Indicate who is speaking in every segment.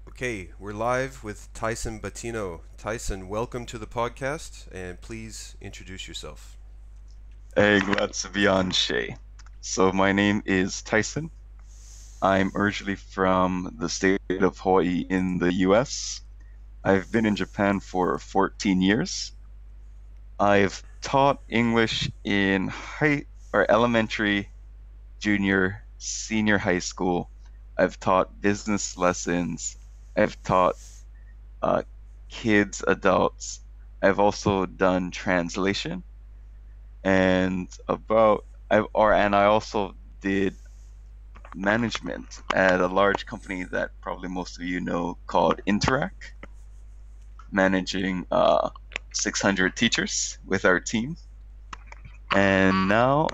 Speaker 1: Okay, we're live with Tyson Batino. Tyson, welcome to the podcast, and please introduce yourself.
Speaker 2: Hey, glad to be on, Shea. So my name is Tyson. I'm originally from the state of Hawaii in the US. I've been in Japan for 14 years. I've taught English in high or elementary, junior, senior high school. I've taught business lessons. I've taught uh, kids, adults. I've also done translation and I also did management at a large company that probably most of you know called Interac, managing 600 teachers with our team. And now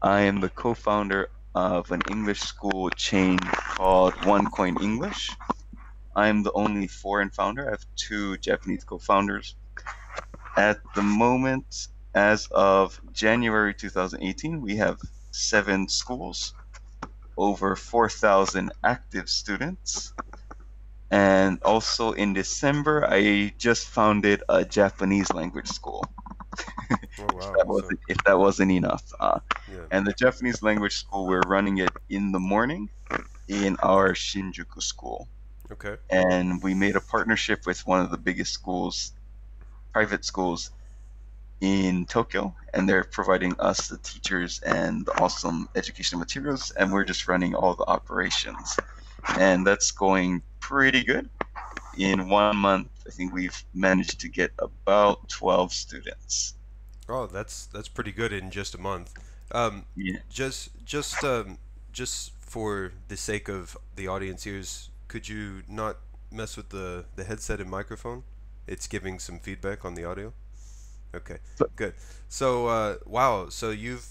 Speaker 2: I am the co-founder of an English school chain called One Coin English. I'm the only foreign founder. I have two Japanese co-founders. At the moment, as of January 2018, we have 7 schools, over 4,000 active students. And also in December, I just founded a Japanese language school.
Speaker 1: Oh wow!
Speaker 2: If that wasn't enough.
Speaker 1: Yeah,
Speaker 2: And the Japanese language school, we're running it in the morning in our Shinjuku school.
Speaker 1: okay.
Speaker 2: And we made a partnership with one of the biggest private schools in Tokyo, and they're providing us the teachers and the awesome educational materials, and we're just running all the operations. And that's going pretty good. In 1 month, I think we've managed to get about 12 students.
Speaker 1: Oh, that's pretty good in just a month. Um,
Speaker 2: Yeah.
Speaker 1: just for the sake of the audience ears, could you not mess with the headset and microphone? It's giving some feedback on the audio. Okay,
Speaker 2: So,
Speaker 1: good. So, wow. So you've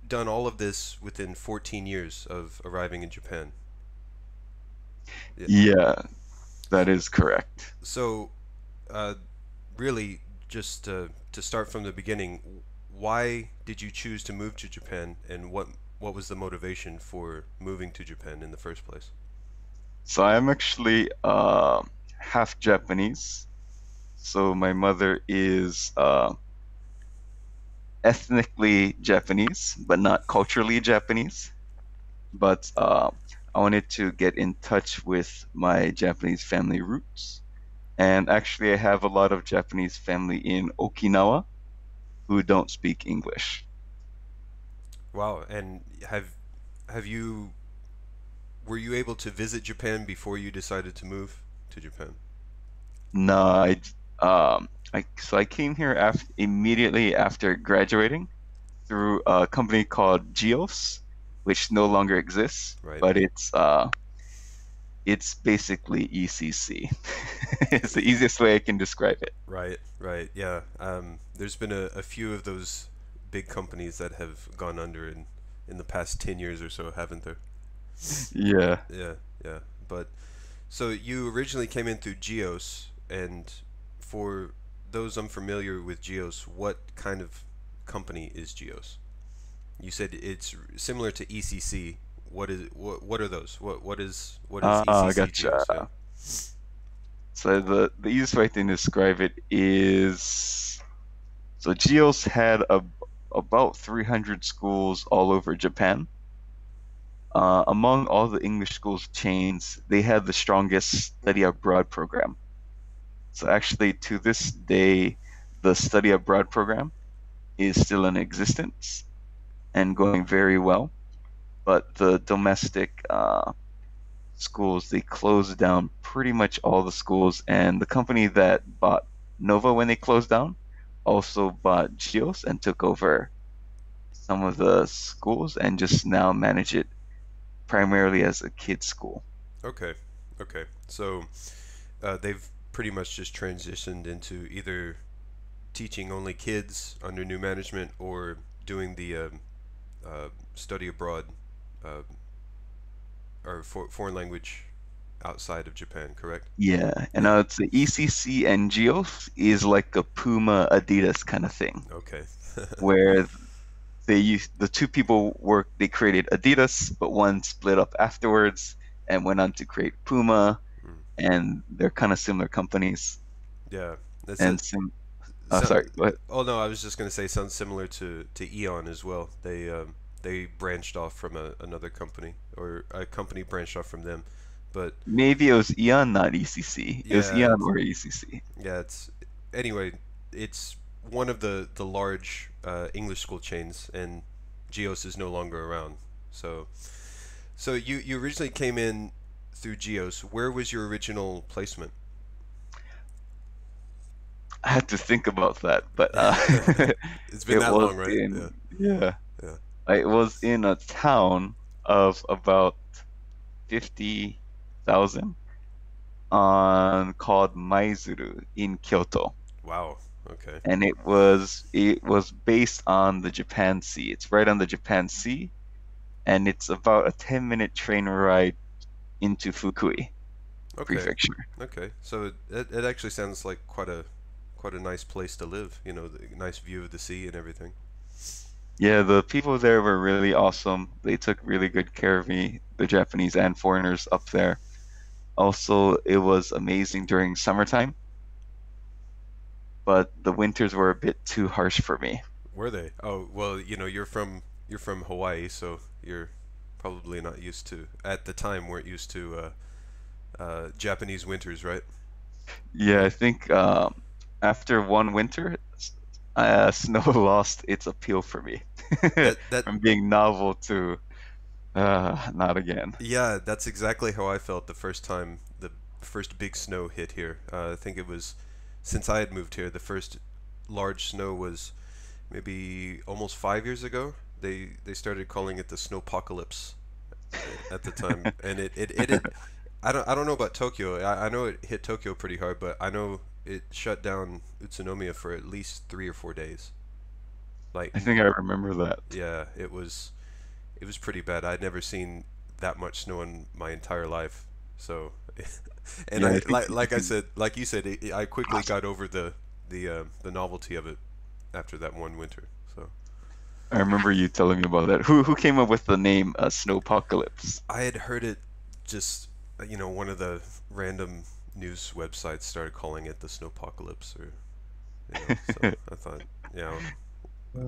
Speaker 1: done all of this within 14 years of arriving in Japan. Yeah.
Speaker 2: yeah, that is correct.
Speaker 1: So, uh, really, just to start from the beginning, why did you choose to move to Japan, and what was the motivation for moving to Japan in the first place?
Speaker 2: So I'm actually half Japanese. So my mother is ethnically Japanese, but not culturally Japanese. But I wanted to get in touch with my Japanese family roots. And actually, I have a lot of Japanese family in Okinawa who don't speak English.
Speaker 1: Wow, and have you were you able to visit Japan before you decided to move to Japan?
Speaker 2: No, so I came here immediately after graduating through a company called Geos, which no longer exists,
Speaker 1: Right.
Speaker 2: but it's basically ECC. It's the easiest way I can describe it.
Speaker 1: Right, right, yeah. There's been a few of those big companies that have gone under in the past 10 years or so, haven't there?
Speaker 2: Yeah.
Speaker 1: Yeah, yeah. But so you originally came in through Geos, and for those unfamiliar with Geos, what kind of company is Geos? You said it's similar to ECC. What are those? What is ECC Geos? Yeah.
Speaker 2: Gotcha. So the easiest way to describe it is so Geos had about 300 schools all over Japan. Among all the English schools chains, they had the strongest study abroad program. So actually, to this day, the study abroad program is still in existence and going very well. But the domestic schools, they closed down pretty much all the schools, and the company that bought Nova when they closed down also bought Geos and took over some of the schools and just now manage it primarily as a kids school.
Speaker 1: Okay. Okay. So they've pretty much just transitioned into either teaching only kids under new management or doing the study abroad uh, or foreign language outside of Japan, correct?
Speaker 2: Yeah, and
Speaker 1: Yeah.
Speaker 2: it's the ECC and Geos is like a Puma Adidas kind of thing,
Speaker 1: Okay.
Speaker 2: where the two people they created Adidas, but one split up afterwards and went on to create Puma. and they're kind of similar companies.
Speaker 1: Yeah. That's a
Speaker 2: And
Speaker 1: so,
Speaker 2: sorry, what?
Speaker 1: oh no, I was just gonna say sounds similar to Eon as well. They branched off from another company, or a company branched off from them. But
Speaker 2: Maybe it was Eon, not ECC. It was
Speaker 1: yeah,
Speaker 2: Eon or ECC.
Speaker 1: yeah, it's anyway, it's one of the large English school chains, and Geos is no longer around. So you originally came in through Geos. Where was your original placement?
Speaker 2: I had to think about that, but
Speaker 1: It's been
Speaker 2: it
Speaker 1: that
Speaker 2: was
Speaker 1: long, right? Yeah,
Speaker 2: in, yeah,
Speaker 1: yeah.
Speaker 2: it was in a town of about 50,000 on called Maizuru in Kyoto.
Speaker 1: Wow. Okay.
Speaker 2: And it was based on the Japan Sea. It's right on the Japan Sea, and it's about a 10-minute train ride into Fukui
Speaker 1: Okay.
Speaker 2: Prefecture.
Speaker 1: Okay. So it actually sounds like quite a nice place to live. You know, the nice view of the sea and everything.
Speaker 2: Yeah, the people there were really awesome. They took really good care of me, the Japanese and foreigners up there. Also, it was amazing during summertime, but the winters were a bit too harsh for me.
Speaker 1: Were they? Oh, well, you know, you're from Hawaii, so you're probably not used to at the time weren't used to Japanese winters, right?
Speaker 2: Yeah, I think after one winter, snow lost its appeal for me.
Speaker 1: That
Speaker 2: From being novel to not again.
Speaker 1: yeah, that's exactly how I felt the first time the first big snow hit here. I think it was since I had moved here, the first large snow was maybe almost 5 years ago. They started calling it the snowpocalypse at the time, and it I don't know about Tokyo. I know it hit Tokyo pretty hard, but I know it shut down Utsunomiya for at least 3 or 4 days. Like,
Speaker 2: I think I remember that.
Speaker 1: yeah, it was pretty bad. I'd never seen that much snow in my entire life. So, and
Speaker 2: Yeah, I
Speaker 1: I
Speaker 2: think
Speaker 1: like I said, like you said, I quickly got over the novelty of it after that one winter. So
Speaker 2: I remember you telling me about that. Who came up with the name Snowpocalypse?
Speaker 1: I had heard it just one of the random news websites started calling it the snowpocalypse, or so I thought, you know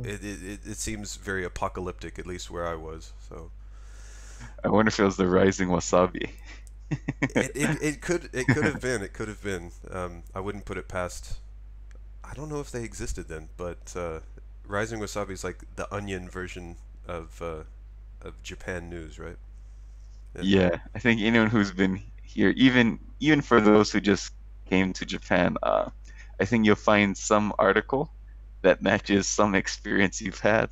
Speaker 1: it seems very apocalyptic, at least where I was. So
Speaker 2: I wonder if it was the rising wasabi.
Speaker 1: it could have been, I wouldn't put it past. I don't know if they existed then, but Rising Wasabi is like the onion version of Japan news, right? And
Speaker 2: Yeah, I think anyone who's been here, even for those who just came to Japan, I think you'll find some article that matches some experience you've had,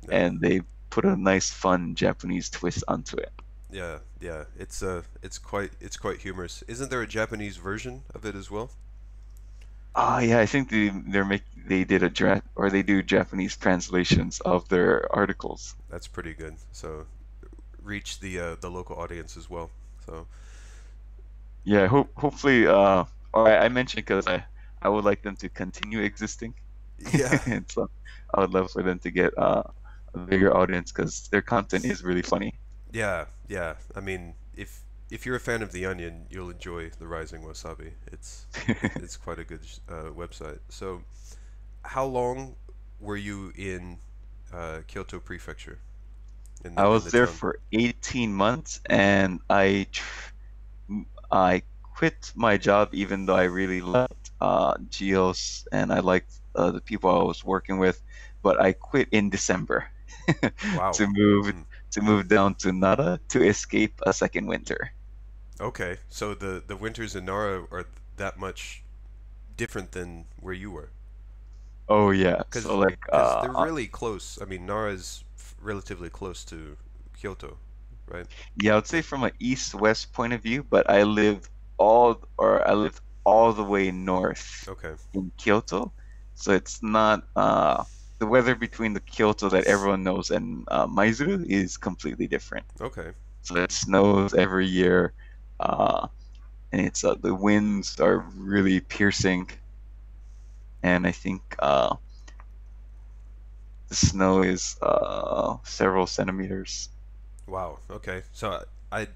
Speaker 1: yeah,
Speaker 2: and they put a nice, fun Japanese twist onto it.
Speaker 1: yeah, yeah. It's quite humorous. Isn't there a Japanese version of it as well?
Speaker 2: Ah, yeah, I think they did or they do Japanese translations of their articles.
Speaker 1: That's pretty good. So reach the local audience as well. So
Speaker 2: Yeah, hopefully, or I mentioned because I would like them to continue existing,
Speaker 1: yeah,
Speaker 2: and so I would love for them to get a bigger audience because their content is really funny.
Speaker 1: yeah, yeah. I mean, if you're a fan of the Onion, you'll enjoy the Rising Wasabi. It's quite a good website. So how long were you in Kyoto Prefecture in
Speaker 2: I
Speaker 1: in
Speaker 2: was
Speaker 1: the
Speaker 2: there
Speaker 1: town?
Speaker 2: for 18 months, and I quit my job even though I really liked Geos and I liked the people I was working with, but I quit in December
Speaker 1: Wow.
Speaker 2: to move
Speaker 1: Hmm.
Speaker 2: to move down to Nara to escape a second winter.
Speaker 1: Okay, so the winters in Nara are that much different than where you were,
Speaker 2: Oh yeah, so
Speaker 1: because
Speaker 2: like
Speaker 1: they're really close. I mean, Nara is relatively close to Kyoto, right?
Speaker 2: yeah, I'd say
Speaker 1: Yeah.
Speaker 2: from an east-west point of view, but I lived all the way north
Speaker 1: Okay.
Speaker 2: in Kyoto, so it's not the weather between the Kyoto that everyone knows and Maizuru is completely different.
Speaker 1: Okay.
Speaker 2: So it snows every year, uh, and it's the winds are really piercing, and I think the snow is several centimeters.
Speaker 1: Wow. Okay. So I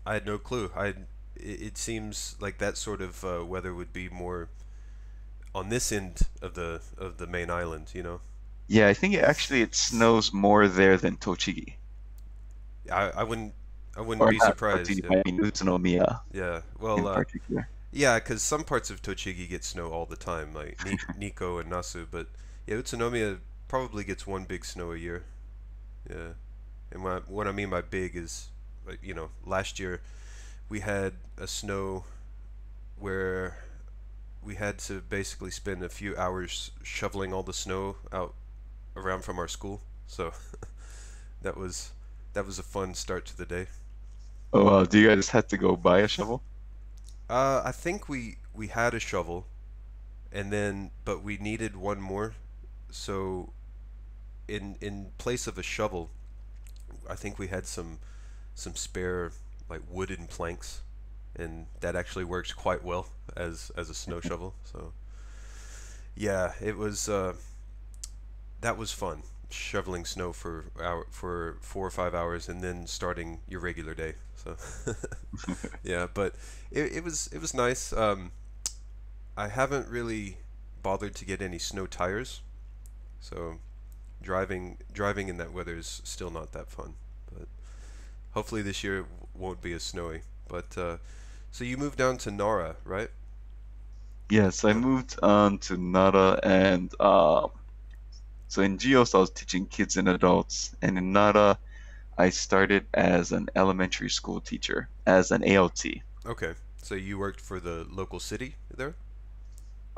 Speaker 1: I had no clue. it seems like that sort of weather would be more on this end of the main island, you know.
Speaker 2: Yeah, I think it snows more there than Tochigi.
Speaker 1: I wouldn't
Speaker 2: Or
Speaker 1: be
Speaker 2: not
Speaker 1: surprised.
Speaker 2: Tochigi, I mean Utsunomiya
Speaker 1: Yeah. Well,
Speaker 2: in particular.
Speaker 1: yeah, because some parts of Tochigi get snow all the time, like Nikko and Nasu, but yeah, Utsunomiya probably gets one big snow a year. Yeah. And what I mean by big is, like, you know, last year we had a snow where we had to basically spend a few hours shoveling all the snow out around from our school. So that was that was a fun start to the day.
Speaker 2: Oh, do you guys have to go buy a shovel?
Speaker 1: I think we had a shovel, and then but we needed one more. So in place of a shovel, I think we had some spare like wooden planks, and that actually works quite well as a snow shovel. So yeah, it was that was fun shoveling snow for 4 or 5 hours and then starting your regular day. So yeah, but it was nice. I haven't really bothered to get any snow tires, so driving in that weather is still not that fun. But hopefully this year won't be as snowy. But so you moved down to Nara, right?
Speaker 2: Yes, I
Speaker 1: Oh,
Speaker 2: moved on to Nara, and so in Geos I was teaching kids and adults, and in Nara I started as an elementary school teacher, as an ALT.
Speaker 1: okay. So you worked for the local city there?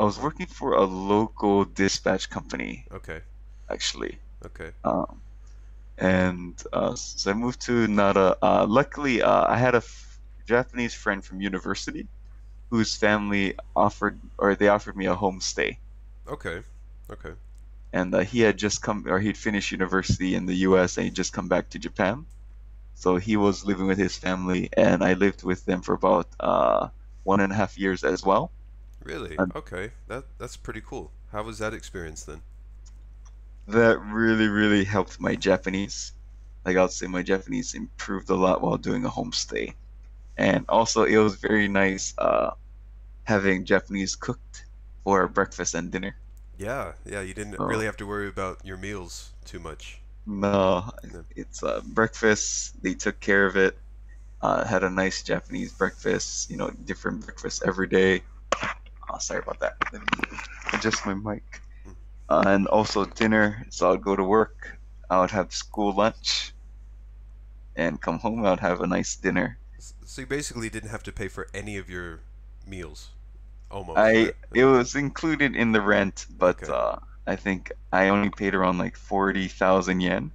Speaker 2: I was
Speaker 1: Or
Speaker 2: working for a local dispatch company,
Speaker 1: okay,
Speaker 2: actually.
Speaker 1: okay,
Speaker 2: Um, and so I moved to Nara. Luckily, I had Japanese friend from university whose family they offered me a homestay.
Speaker 1: okay, okay.
Speaker 2: And he had just come, or he'd finished university in the US and he'd just come back to Japan. So he was living with his family, and I lived with them for about 1.5 years as well.
Speaker 1: Really?
Speaker 2: And
Speaker 1: Okay. That's pretty cool. How was that experience then?
Speaker 2: that really, really helped my Japanese. Like I'll say my Japanese improved a lot while doing a homestay. And also it was very nice having Japanese cooked for breakfast and dinner.
Speaker 1: Yeah, yeah, you didn't really
Speaker 2: So
Speaker 1: have to worry about your meals too much.
Speaker 2: no,
Speaker 1: No.
Speaker 2: it's breakfast. They took care of it. Had a nice Japanese breakfast. Different breakfast every day. Oh, sorry about that. Let me adjust my mic.
Speaker 1: Mm.
Speaker 2: And also dinner. So I'd go to work. I would have school lunch and come home. I would have a nice dinner.
Speaker 1: So you basically didn't have to pay for any of your meals, almost,
Speaker 2: I
Speaker 1: right?
Speaker 2: It was included in the rent, but
Speaker 1: Okay.
Speaker 2: I think I only paid around like 40,000 yen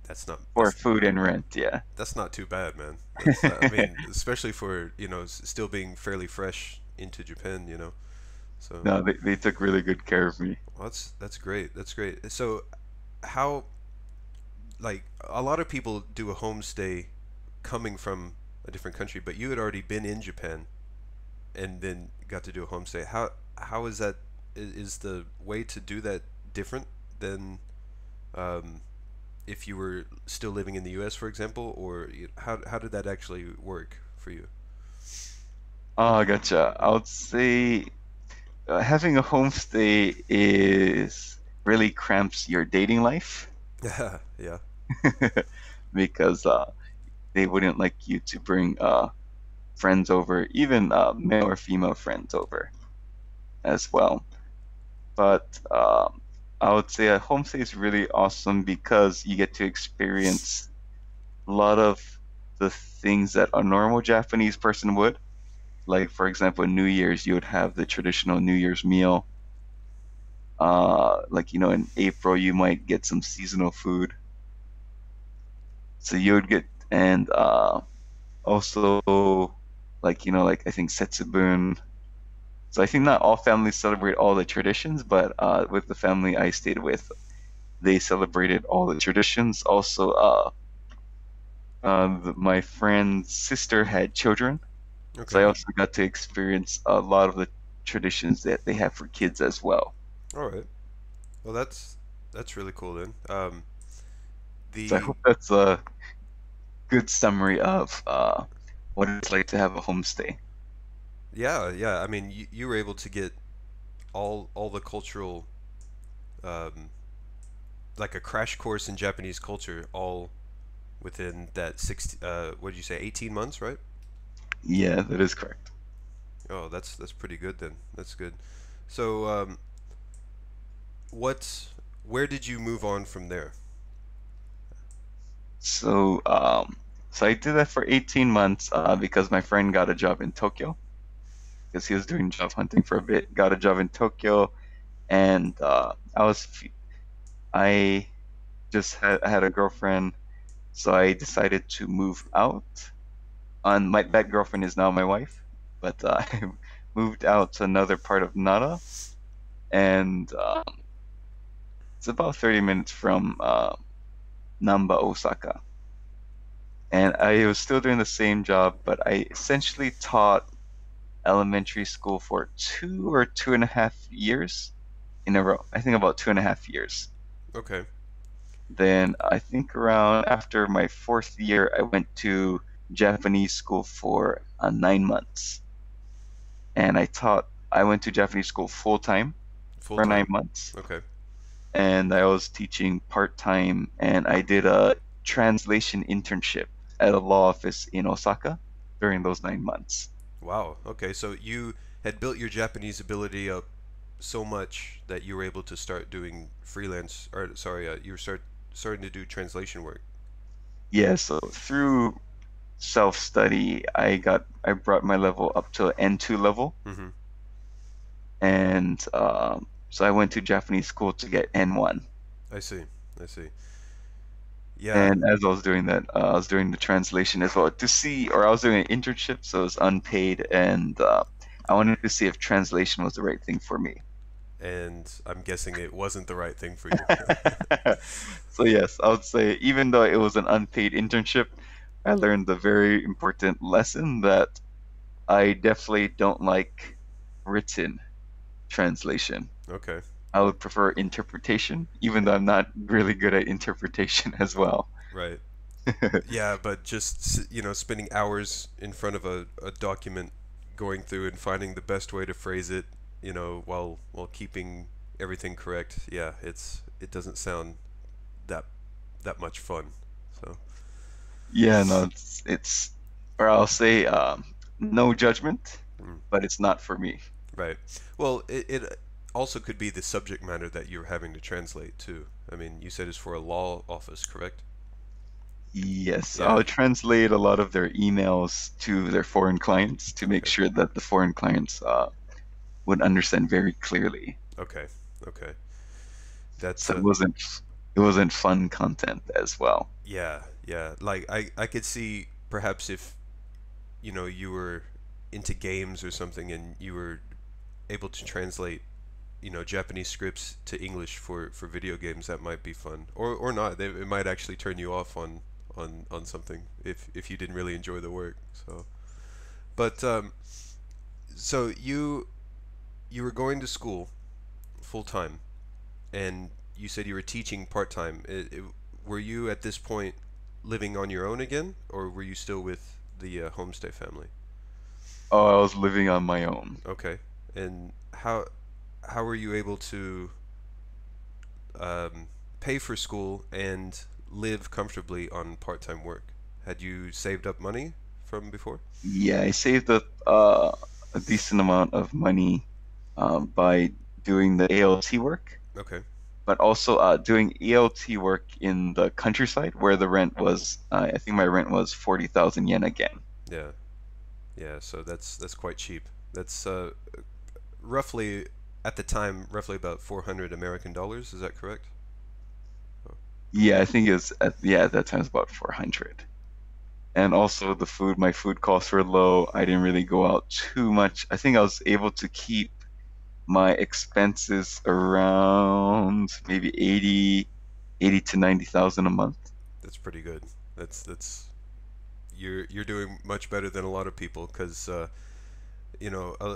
Speaker 1: That's not
Speaker 2: for food and rent. Yeah.
Speaker 1: that's not too bad, man. That's I mean, especially for, you know, still being fairly fresh into Japan, you know. So,
Speaker 2: No, they took really good care of me.
Speaker 1: well, that's great. That's great. So, how like a lot of people do a homestay coming from a different country, but you had already been in Japan and then got to do a homestay. How is that? Is the way to do that different than um, if you were still living in the U.S., for example, or how did that actually work for you?
Speaker 2: Oh, gotcha. I would say having a homestay is really cramps your dating life
Speaker 1: Yeah, yeah.
Speaker 2: because they wouldn't like you to bring friends over, even male or female friends over as well. But I would say a homestay is really awesome because you get to experience a lot of the things that a normal Japanese person would. Like, for example, New Year's, you would have the traditional New Year's meal. Like, in April, you might get some seasonal food. So you would get, and also, like, like I think Setsubun. So I think not all families celebrate all the traditions, but with the family I stayed with, they celebrated all the traditions. Also, my friend's sister had children, so I
Speaker 1: Okay.
Speaker 2: also got to experience a lot of the traditions that they have for kids as well.
Speaker 1: All right. Well, that's really cool then.
Speaker 2: So I
Speaker 1: The
Speaker 2: hope that's a good summary of what it's like to have a homestay.
Speaker 1: Yeah, yeah. I mean, you were able to get all the cultural, um, like a crash course in Japanese culture, all within that 60. What did you say? 18 months, right?
Speaker 2: Yeah, that is correct.
Speaker 1: Oh, that's pretty good then. That's good. So, what? Where did you move on from there?
Speaker 2: So, so I did that for 18 months because my friend got a job in Tokyo because he was doing job hunting for a bit. Got a job in Tokyo, and I just had a girlfriend, so I decided to move out. On my That girlfriend is now my wife, but I moved out to another part of Nara, and it's about 30 minutes from Namba, Osaka. And I was still doing the same job, but I essentially taught elementary school for 2 or 2.5 years in a row. I think about 2.5 years.
Speaker 1: Okay.
Speaker 2: Then I think around after my fourth year, I went to Japanese school for 9 months. And I went to Japanese school full time
Speaker 1: Full
Speaker 2: for nine
Speaker 1: time.
Speaker 2: months.
Speaker 1: Okay.
Speaker 2: And I was teaching part time, and I did a translation internship at a law office in Osaka during those 9 months.
Speaker 1: Wow. Okay. So you had built your Japanese ability up so much that you were able to start doing freelance, or sorry, you were starting to do translation work.
Speaker 2: Yeah, so through self-study, I brought my level up to N2 level,
Speaker 1: Mm-hmm.
Speaker 2: and so I went to Japanese school to get N1.
Speaker 1: I see. I see. Yeah.
Speaker 2: And as I was doing that, I was doing the translation as well or I was doing an internship, so it was unpaid, and I wanted to see if translation was the right thing for me.
Speaker 1: And I'm guessing it wasn't the right thing for you.
Speaker 2: So yes, I would say even though it was an unpaid internship, I learned the very important lesson that I definitely don't like written translation.
Speaker 1: Okay.
Speaker 2: I would prefer interpretation, even though I'm not really good at interpretation as well.
Speaker 1: Right. Yeah, but just spending hours in front of a document, going through and finding the best way to phrase it, while keeping everything correct. Yeah, it doesn't sound that that much fun. So,
Speaker 2: Yeah, no, or I'll say, no judgment,
Speaker 1: mm,
Speaker 2: but it's not for me.
Speaker 1: right. Well, it also could be the subject matter that you're having to translate too. I mean, you said it's for a law office, correct?
Speaker 2: Yes,
Speaker 1: Yeah.
Speaker 2: I'll translate a lot of their emails to their foreign clients to make
Speaker 1: Okay.
Speaker 2: sure that the foreign clients would understand very clearly.
Speaker 1: Okay. Okay. That's
Speaker 2: So it wasn't fun content as well.
Speaker 1: yeah, yeah. Like I could see perhaps if you were into games or something and you were able to translate Japanese scripts to English for video games, that might be fun, or not. It might actually turn you off on something if you didn't really enjoy the work. So, but so you were going to school full time, and you said you were teaching part time. Were you at this point living on your own again, or were you still with the homestay family?
Speaker 2: Oh, I was living on my own.
Speaker 1: Okay, and how were you able to pay for school and live comfortably on part time work? Had you saved up money from before?
Speaker 2: Yeah, I saved up a decent amount of money by doing the ALT work,
Speaker 1: Okay,
Speaker 2: but also doing ELT work in the countryside where the rent was, I think my rent was 40,000 yen again.
Speaker 1: yeah, yeah. So that's quite cheap. That's roughly at the time roughly about 400 American dollars. Is that correct? Oh,
Speaker 2: Yeah, I think it was at that time it was about 400. And also my food costs were low. I didn't really go out too much. I think I was able to keep my expenses around maybe 80 to 90,000 a month.
Speaker 1: that's pretty good. That's you're doing much better than a lot of people because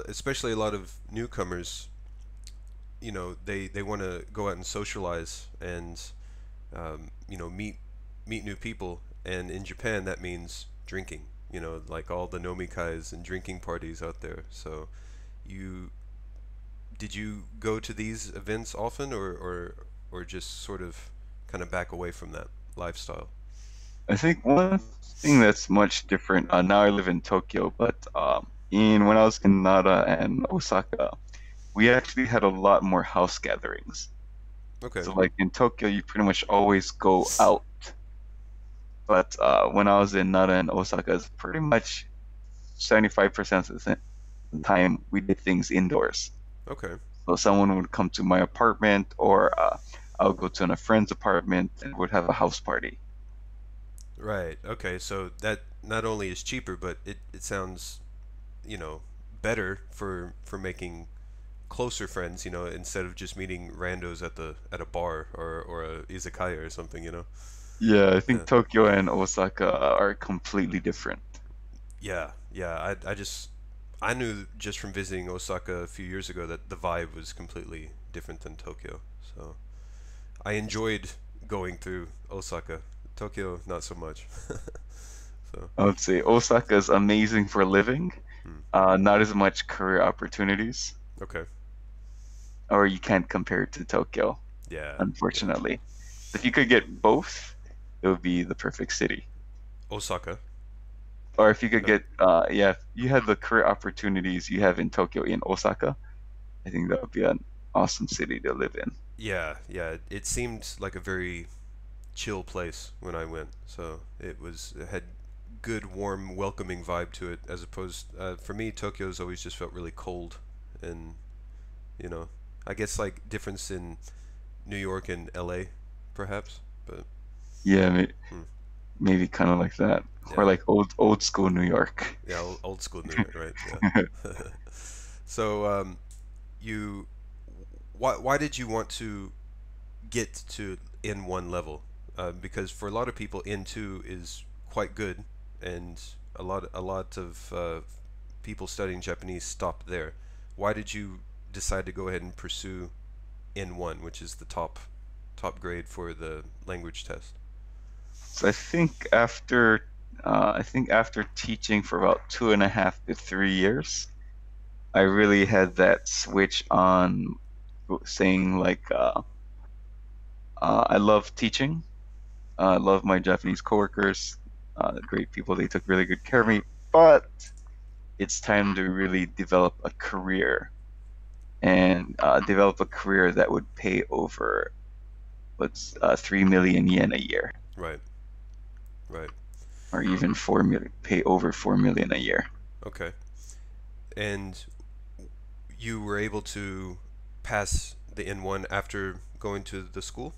Speaker 1: especially a lot of newcomers, they want to go out and socialize and meet new people, and in Japan that means drinking. like all the nomikais and drinking parties out there. So you did you go to these events often, or just sort of kind of back away from that lifestyle?
Speaker 2: I think one thing that's much different. Now I live in Tokyo, but in when I was in Nara and Osaka, we actually had a lot more house gatherings.
Speaker 1: Okay.
Speaker 2: So like in Tokyo, you pretty much always go out, but when I was in Nara and Osaka, it's pretty much 75% of the time we did things indoors.
Speaker 1: Okay.
Speaker 2: So someone would come to my apartment, or I would go to a friend's apartment and would have a house party.
Speaker 1: Right. Okay. So that not only is cheaper, but it sounds, you know, better for making closer friends, instead of just meeting randos at a bar or a izakaya or something.
Speaker 2: Yeah, I
Speaker 1: Yeah.
Speaker 2: think Tokyo and Osaka are completely different.
Speaker 1: Yeah. Yeah. I knew just from visiting Osaka a few years ago that the vibe was completely different than Tokyo. So I enjoyed going through Osaka. Tokyo, not so much. So,
Speaker 2: I would say Osaka is amazing for living,
Speaker 1: hmm.
Speaker 2: not as much career opportunities,
Speaker 1: Okay.
Speaker 2: or you can't compare it to Tokyo,
Speaker 1: Yeah. Yeah.
Speaker 2: unfortunately. If you could get both, it would be the perfect city.
Speaker 1: Osaka.
Speaker 2: Or if you could
Speaker 1: No.
Speaker 2: get, yeah, if you had the career opportunities you have in Tokyo in Osaka, I think that would be an awesome city to live in.
Speaker 1: Yeah. Yeah. It seemed like a very chill place when I went. So it had good, warm, welcoming vibe to it. As opposed, for me, Tokyo's always just felt really cold, and you know, I guess like difference in New York and L.A. perhaps, but
Speaker 2: Yeah,
Speaker 1: hmm,
Speaker 2: maybe kind of like that, or
Speaker 1: yeah,
Speaker 2: like old school New York.
Speaker 1: yeah, old school New York, right? Yeah. So you, why did you want to get to N1 level? Because for a lot of people, N2 is quite good, and a lot of people studying Japanese stop there. Why did you decide to go ahead and pursue N1, which is the top grade for the language test?
Speaker 2: So I think after teaching for about 2.5 to 3 years, I really had that switch on saying like I love teaching. I love my Japanese coworkers, great people. They took really good care of me, but it's time to really develop a career and develop a career that would pay over what's 3 million yen a year,
Speaker 1: Right, right.
Speaker 2: or even 4 million, pay over 4 million a year.
Speaker 1: Okay. And you were able to pass the N1 after going to the school?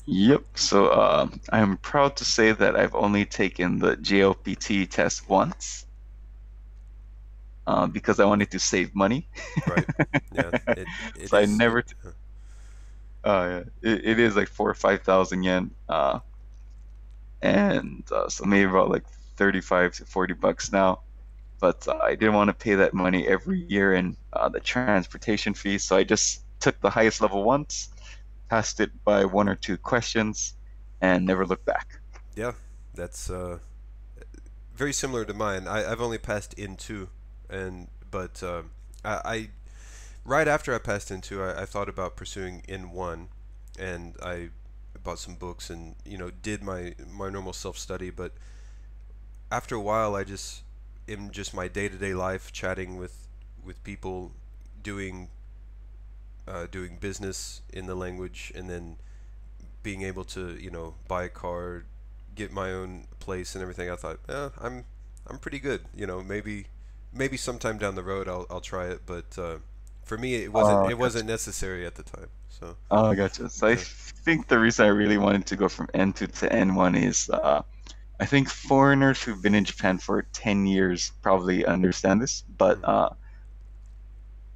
Speaker 2: Yep. So I'm proud to say that I've only taken the JLPT test once because I wanted to save money.
Speaker 1: Right. Yeah. It
Speaker 2: So I
Speaker 1: is.
Speaker 2: never. Yeah, it is like 4 or 5 thousand yen, and so maybe about like 35 to 40 bucks now. But I didn't want to pay that money every year and the transportation fee, so I just took the highest level once, passed it by one or two questions, and never looked back.
Speaker 1: Yeah. That's very similar to mine. I've only passed N2, and but I right after I passed N2, I thought about pursuing N1, and I bought some books and did my normal self study. But after a while, I just in just my day to day life, chatting with people, doing doing business in the language, and then being able to buy a car, get my own place and everything. I thought, I'm pretty good. Maybe sometime down the road I'll try it, but for me it wasn't
Speaker 2: Oh,
Speaker 1: it
Speaker 2: gotcha.
Speaker 1: wasn't necessary at the time. So
Speaker 2: Oh, gotcha. So I
Speaker 1: yeah.
Speaker 2: think the reason I really wanted to go from N2 to N1 is I think foreigners who've been in Japan for 10 years probably understand this, but
Speaker 1: Mm,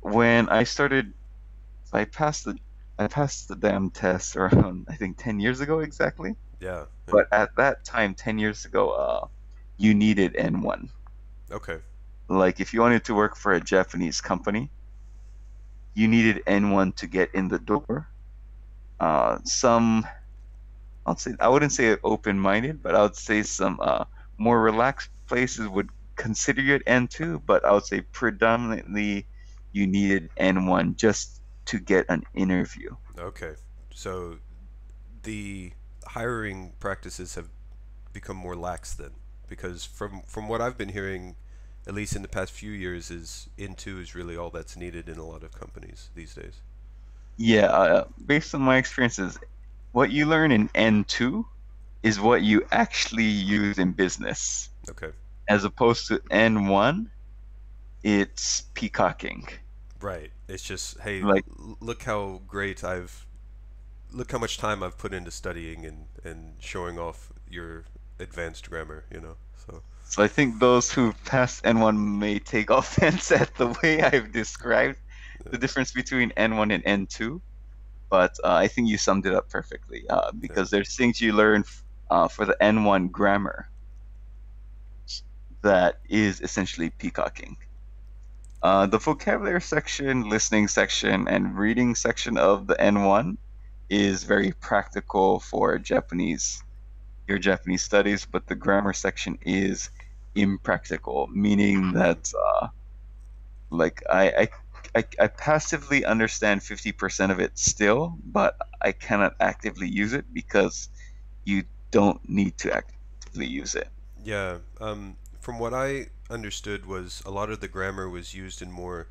Speaker 2: when I started, I passed the I passed the damn test around I think 10 years ago exactly.
Speaker 1: yeah, yeah.
Speaker 2: But at that time, 10 years ago, you needed N1.
Speaker 1: Okay.
Speaker 2: Like if you wanted to work for a Japanese company, you needed N1 to get in the door. Some I wouldn't say open-minded, but I would say some more relaxed places would consider you at N2, but I would say predominantly you needed N1 just to get an interview.
Speaker 1: Okay. So the hiring practices have become more lax then, because from what I've been hearing, at least in the past few years, is N2 is really all that's needed in a lot of companies these days.
Speaker 2: Yeah, based on my experiences, what you learn in N2 is what you actually use in business.
Speaker 1: Okay.
Speaker 2: As opposed to N1, it's peacocking.
Speaker 1: Right. It's just, hey,
Speaker 2: Like,
Speaker 1: look how great look how much time I've put into studying and showing off your advanced grammar, you know. So,
Speaker 2: so I think those who passed N1 may take offense at the way I've described the
Speaker 1: yeah,
Speaker 2: difference between N1 and N2, but I think you summed it up perfectly
Speaker 1: yeah.
Speaker 2: because there's things you learn for the N1 grammar that is essentially peacocking. The vocabulary section, listening section, and reading section of the N1 is very practical for your Japanese studies, but the grammar section is impractical, meaning
Speaker 1: Mm,
Speaker 2: that like I passively understand 50% of it still, but I cannot actively use it because you don't need to actively use it.
Speaker 1: yeah. From what I understood was a lot of the grammar was used in more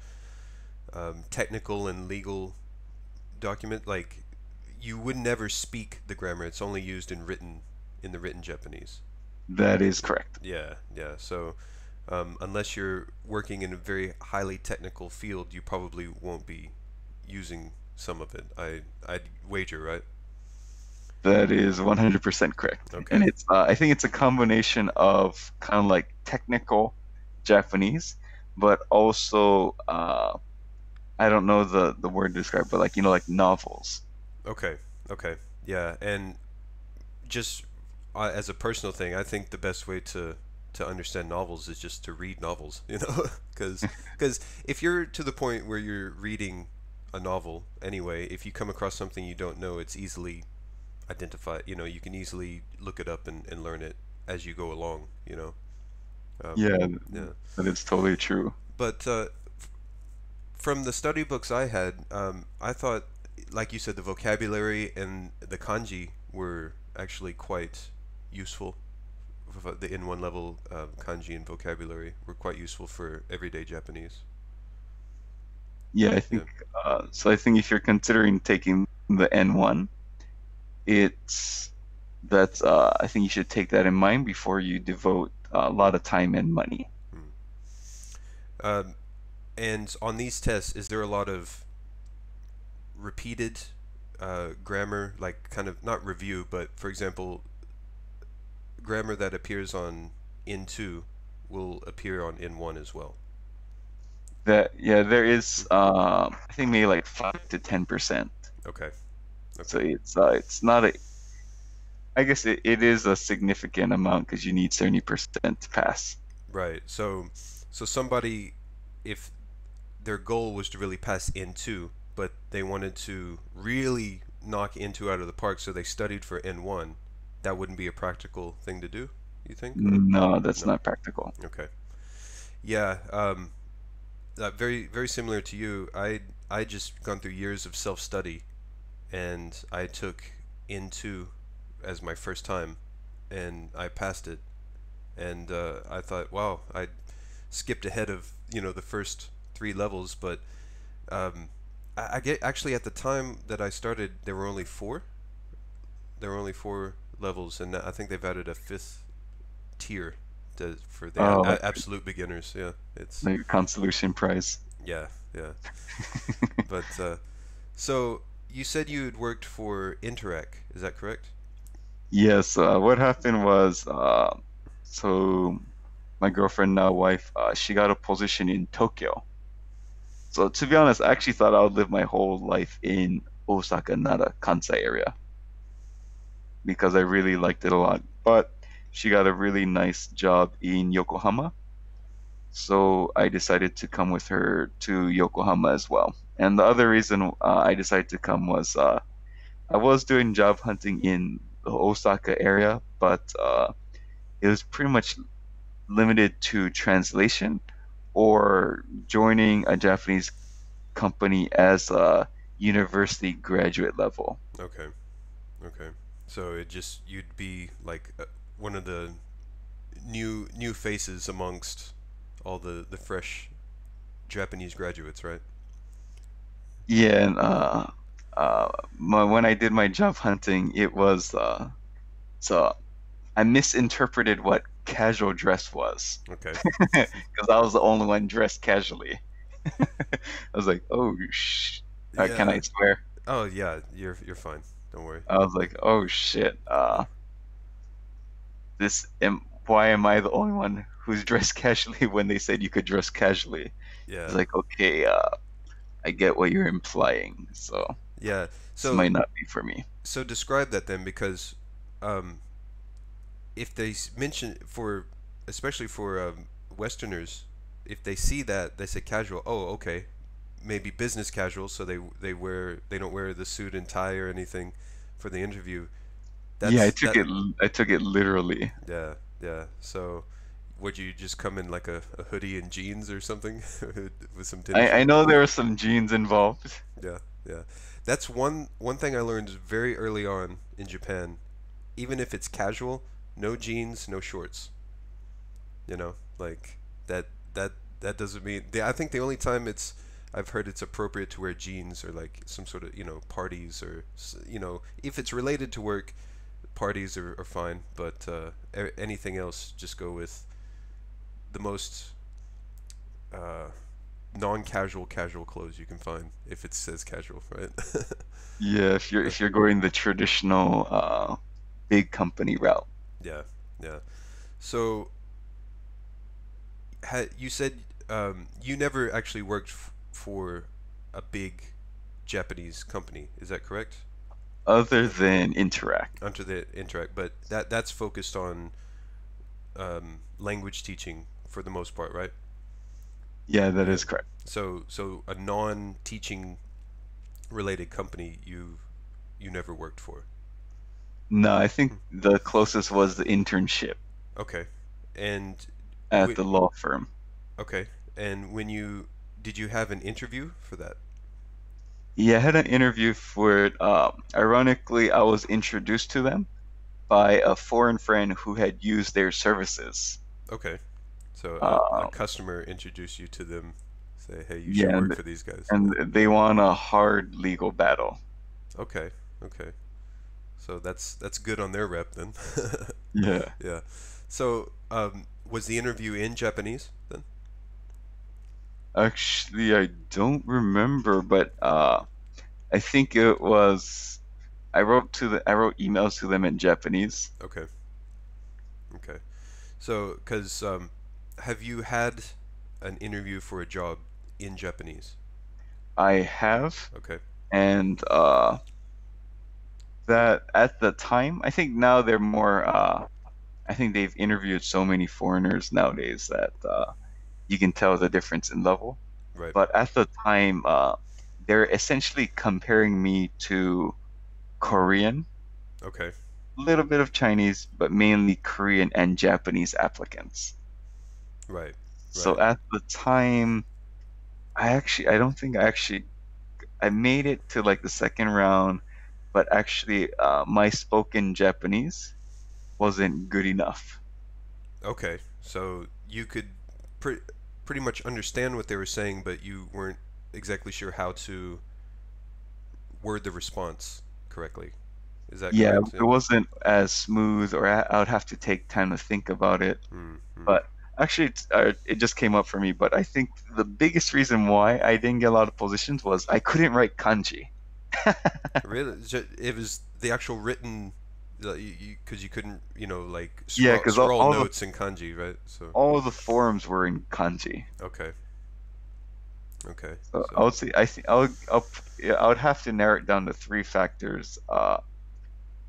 Speaker 1: technical and legal document. Like you would never speak the grammar. It's only used in the written Japanese.
Speaker 2: That is correct.
Speaker 1: Yeah, yeah. So unless you're working in a very highly technical field, you probably won't be using some of it. I'd wager, right?
Speaker 2: That is 100% correct.
Speaker 1: Okay.
Speaker 2: And I think it's a combination of kind of like technical Japanese, but also, I don't know the word to describe, but like, like novels.
Speaker 1: Okay. Okay. Yeah, and just as a personal thing, I think the best way to understand novels is just to read novels, you know, because if you're to the point where you're reading a novel anyway, if you come across something you don't know, it's easily identified. You know, you can easily look it up and learn it as you go along. You know, um,
Speaker 2: Yeah,
Speaker 1: yeah.
Speaker 2: that is totally true.
Speaker 1: But from the study books I had, I thought, like you said, the vocabulary and the kanji were actually quite useful. The N1 level kanji and vocabulary were quite useful for everyday Japanese.
Speaker 2: Yeah, I
Speaker 1: Yeah.
Speaker 2: think so. I think if you're considering taking the N1, it's that's I think you should take that in mind before you devote a lot of time and money.
Speaker 1: Hmm. Um, and on these tests, is there a lot of repeated grammar, like kind of not review, but for example, grammar that appears on N2 will appear on N1 as well?
Speaker 2: That yeah, there
Speaker 1: Hmm.
Speaker 2: is I think maybe like 5 to 10%.
Speaker 1: Okay.
Speaker 2: So
Speaker 1: Okay.
Speaker 2: it's not a I guess it is a significant amount because you need 70% to pass.
Speaker 1: Right. So somebody, if their goal was to really pass N2, but they wanted to really knock N2 out of the park, so they studied for N1, that wouldn't be a practical thing to do, you think, or
Speaker 2: No, that's
Speaker 1: no?
Speaker 2: not practical.
Speaker 1: Okay. Yeah. Very very similar to you. I just gone through years of self study, and I took N2 as my first time, and I passed it, and I thought, wow, I skipped ahead of the first three levels, but um, I get actually at the time that I started, there were only four. There were only four levels, and I think they've added a fifth tier for the
Speaker 2: Oh, like
Speaker 1: absolute beginners. Yeah, it's
Speaker 2: the consolation prize.
Speaker 1: yeah, yeah. But so you said you had worked for Interac, is that correct?
Speaker 2: Yes, what happened was so my girlfriend, now wife, she got a position in Tokyo. So to be honest, I actually thought I would live my whole life in Osaka, Nara, Kansai area because I really liked it a lot. But she got a really nice job in Yokohama, so I decided to come with her to Yokohama as well. And the other reason I decided to come was I was doing job hunting in the Osaka area, but it was pretty much limited to translation or joining a Japanese company as a university graduate level.
Speaker 1: Okay. Okay. So it just you'd be like one of the new faces amongst all the fresh Japanese graduates, right?
Speaker 2: Yeah, and when I did my job hunting, it was so I misinterpreted what casual dress was
Speaker 1: Okay.
Speaker 2: because I was the only one dressed casually. I was like, oh can
Speaker 1: Yeah.
Speaker 2: I swear?
Speaker 1: Oh yeah, you're fine. Don't worry.
Speaker 2: I was like, oh shit, why am I the only one who's dressed casually when they said you could dress casually? It's
Speaker 1: Yeah.
Speaker 2: like, okay, I get what you're implying, so
Speaker 1: Yeah.
Speaker 2: this
Speaker 1: So
Speaker 2: might not be for me.
Speaker 1: so describe that then, because um, if they mention for, especially for Westerners, if they see that they say casual, oh okay, maybe business casual, so they don't wear the suit and tie or anything for the interview.
Speaker 2: Yeah,
Speaker 1: That's that.
Speaker 2: I took it literally.
Speaker 1: Yeah, yeah. So would you just come in like a hoodie and jeans or something with some tennis
Speaker 2: I
Speaker 1: shoes?
Speaker 2: know there were some genes involved.
Speaker 1: Yeah, yeah. That's one thing I learned very early on in Japan. Even if it's casual, no jeans, no shorts. You know, like that that that doesn't mean. I think the only time I've heard it's appropriate to wear jeans or like some sort of parties or if it's related to work, parties are fine. But anything else, just go with the most uh, non-casual casual clothes you can find if it says casual, right?
Speaker 2: Yeah, if you're going the traditional big company route.
Speaker 1: Yeah, yeah. So you said you never actually worked for a big Japanese company. Is that correct?
Speaker 2: Other than Interact.
Speaker 1: Under the Interact, but that's focused on language teaching for the most part, right?
Speaker 2: Yeah, that
Speaker 1: Yeah.
Speaker 2: is correct.
Speaker 1: So a non-teaching related company you never worked for.
Speaker 2: No, I
Speaker 1: Hmm.
Speaker 2: think the closest was the internship
Speaker 1: Okay. And
Speaker 2: at
Speaker 1: wi-
Speaker 2: the law firm.
Speaker 1: okay. And when you did you have an interview for that?
Speaker 2: Yeah, I had an interview for it. Ironically, I was introduced to them by a foreign friend who had used their services.
Speaker 1: Okay. So a
Speaker 2: Um,
Speaker 1: customer introduced you to them, say, "Hey, you should
Speaker 2: yeah,
Speaker 1: work for these guys." Yeah.
Speaker 2: and they won a hard legal battle.
Speaker 1: Okay. Okay. So that's good on their rep then.
Speaker 2: Yeah.
Speaker 1: Yeah. So was the interview in Japanese then?
Speaker 2: Actually, I don't remember, but I think it was I wrote emails to them in Japanese.
Speaker 1: Okay. Okay. So, because have you had an interview for a job in Japanese?
Speaker 2: I have,
Speaker 1: Okay.
Speaker 2: and that at the time, I think now they're more. I think they've interviewed so many foreigners nowadays that you can tell the difference in level.
Speaker 1: Right.
Speaker 2: But at the time, they're essentially comparing me to Korean,
Speaker 1: Okay.
Speaker 2: a little bit of Chinese, but mainly Korean and Japanese applicants.
Speaker 1: Right.
Speaker 2: So
Speaker 1: Right.
Speaker 2: at the time, I don't think I made it to like the second round, but actually, my spoken Japanese wasn't good enough.
Speaker 1: Okay. So you could pre- pretty much understand what they were saying, but you weren't exactly sure how to word the response correctly. Is that
Speaker 2: Yeah,
Speaker 1: correct?
Speaker 2: it
Speaker 1: Yeah.
Speaker 2: wasn't as smooth, or I would have to take time to think about it.
Speaker 1: Mm-hmm.
Speaker 2: But actually, it just came up for me. But I think the biggest reason why I didn't get a lot of positions was I couldn't write kanji.
Speaker 1: Really? It was the actual written, because you couldn't, like
Speaker 2: Yeah,
Speaker 1: scroll
Speaker 2: because
Speaker 1: scroll notes in kanji, right? So
Speaker 2: all the forums were in kanji.
Speaker 1: okay, okay.
Speaker 2: So I
Speaker 1: So
Speaker 2: would say I think yeah, I would have to narrow it down to three factors.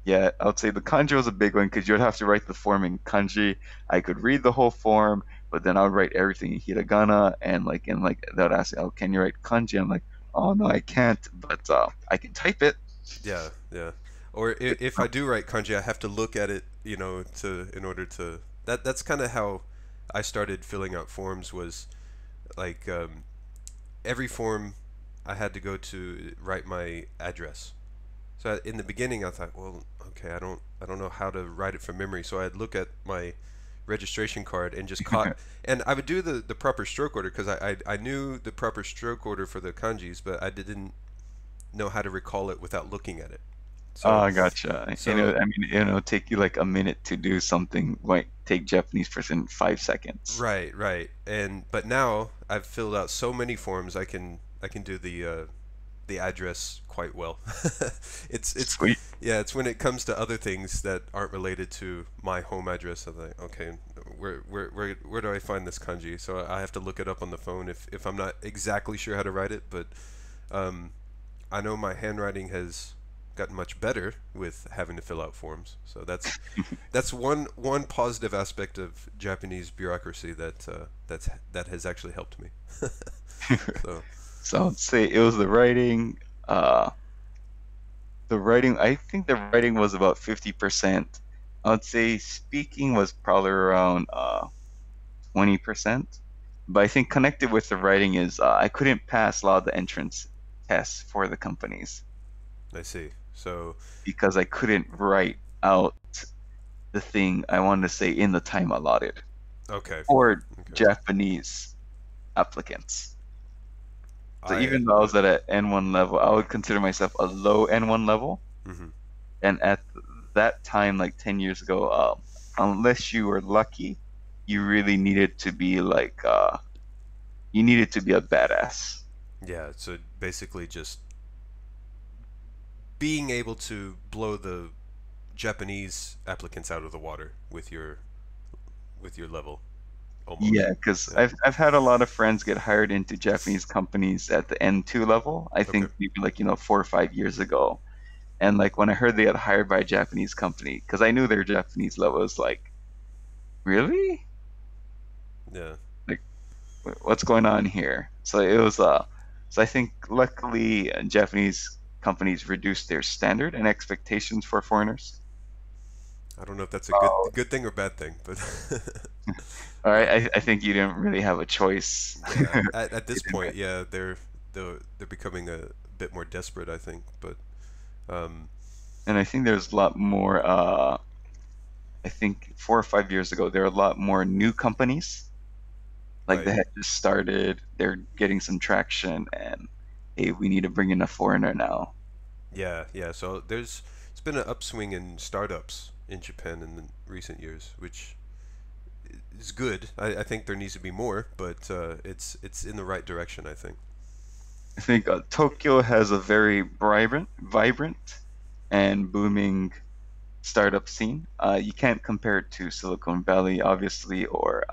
Speaker 2: Yeah, I would say the kanji was a big one because you'd have to write the form in kanji. I could read the whole form, but then I would write everything in hiragana and like they would ask, "Oh, can you write kanji?" I'm like, "Oh no, I can't, but I can type it."
Speaker 1: yeah, yeah. Or if I do write kanji, I have to look at it, to in order to that's kind of how I started filling out forms was like every form I had to go to write my address. So in the beginning, I thought, well, okay, I don't know how to write it from memory. So I'd look at my registration card and just caught, and I would do the proper stroke order because I knew the proper stroke order for the kanjis, but I didn't know how to recall it without looking at it. So,
Speaker 2: Oh, gotcha.
Speaker 1: so
Speaker 2: I mean, take you like a minute to do something, might take Japanese person 5 seconds.
Speaker 1: right, and but now I've filled out so many forms, I can do the address quite well. It's
Speaker 2: Sweet.
Speaker 1: yeah, it's when it comes to other things that aren't related to my home address. I'm like, okay, where do I find this kanji? So I have to look it up on the phone if I'm not exactly sure how to write it, but um, I know my handwriting has gotten much better with having to fill out forms. So that's one positive aspect of Japanese bureaucracy that has actually helped me. So
Speaker 2: So I'd say it was the writing. The writing, I think the writing was about 50%. I'd say speaking was probably around 20%. But I think connected with the writing is I couldn't pass a lot of the entrance tests for the companies
Speaker 1: I see. So
Speaker 2: because I couldn't write out the thing I wanted to say in the time allotted
Speaker 1: okay,
Speaker 2: for
Speaker 1: okay.
Speaker 2: Japanese applicants. So
Speaker 1: I
Speaker 2: even though I was at an N1 level, I would consider myself a low N1 level.
Speaker 1: mhm.
Speaker 2: And at that time, like 10 years ago, unless you were lucky, you really needed to be like, you needed to be a badass.
Speaker 1: Yeah, so basically just being able to blow the Japanese applicants out of the water with your level almost.
Speaker 2: Yeah, because
Speaker 1: Yeah.
Speaker 2: I've had a lot of friends get hired into Japanese companies at the N2 level. I
Speaker 1: Okay.
Speaker 2: think maybe like, 4 or 5 years ago. And like when I heard they got hired by a Japanese company, because I knew their Japanese level was like, really?
Speaker 1: Yeah.
Speaker 2: Like, what's going on here? So it was so I think luckily Japanese companies reduced their standard and expectations for foreigners.
Speaker 1: I don't know if that's a
Speaker 2: Oh.
Speaker 1: good thing or bad thing, but
Speaker 2: All right,
Speaker 1: um,
Speaker 2: I think you didn't really have a choice.
Speaker 1: yeah. At
Speaker 2: You
Speaker 1: this
Speaker 2: didn't-
Speaker 1: point, yeah, they're becoming a bit more desperate, I think. But um,
Speaker 2: And I think there's a lot more. I think 4 or 5 years ago, there are a lot more new companies like
Speaker 1: right.
Speaker 2: they had just started. They're getting some traction, and hey, we need to bring in a foreigner now.
Speaker 1: Yeah, yeah. So it's been an upswing in startups in Japan in the recent years, which is good. I think there needs to be more, but it's in the right direction, I think.
Speaker 2: I think Tokyo has a very vibrant, and booming startup scene. You can't compare it to Silicon Valley, obviously, or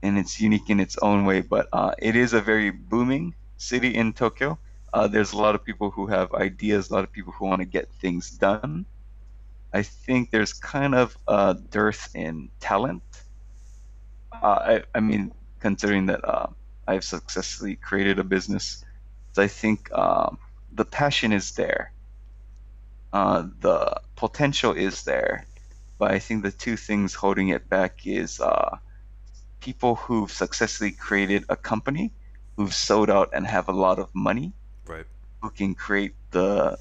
Speaker 2: and it's unique in its own way. But it is a very booming city in Tokyo. There's a lot of people who have ideas, a lot of people who want to get things done. I think there's kind of a dearth in talent. I mean, considering that I've successfully created a business, so I think the passion is there, the potential is there, but I think the two things holding it back is people who've successfully created a company, who've sold out and have a lot of money,
Speaker 1: Right.
Speaker 2: who can create the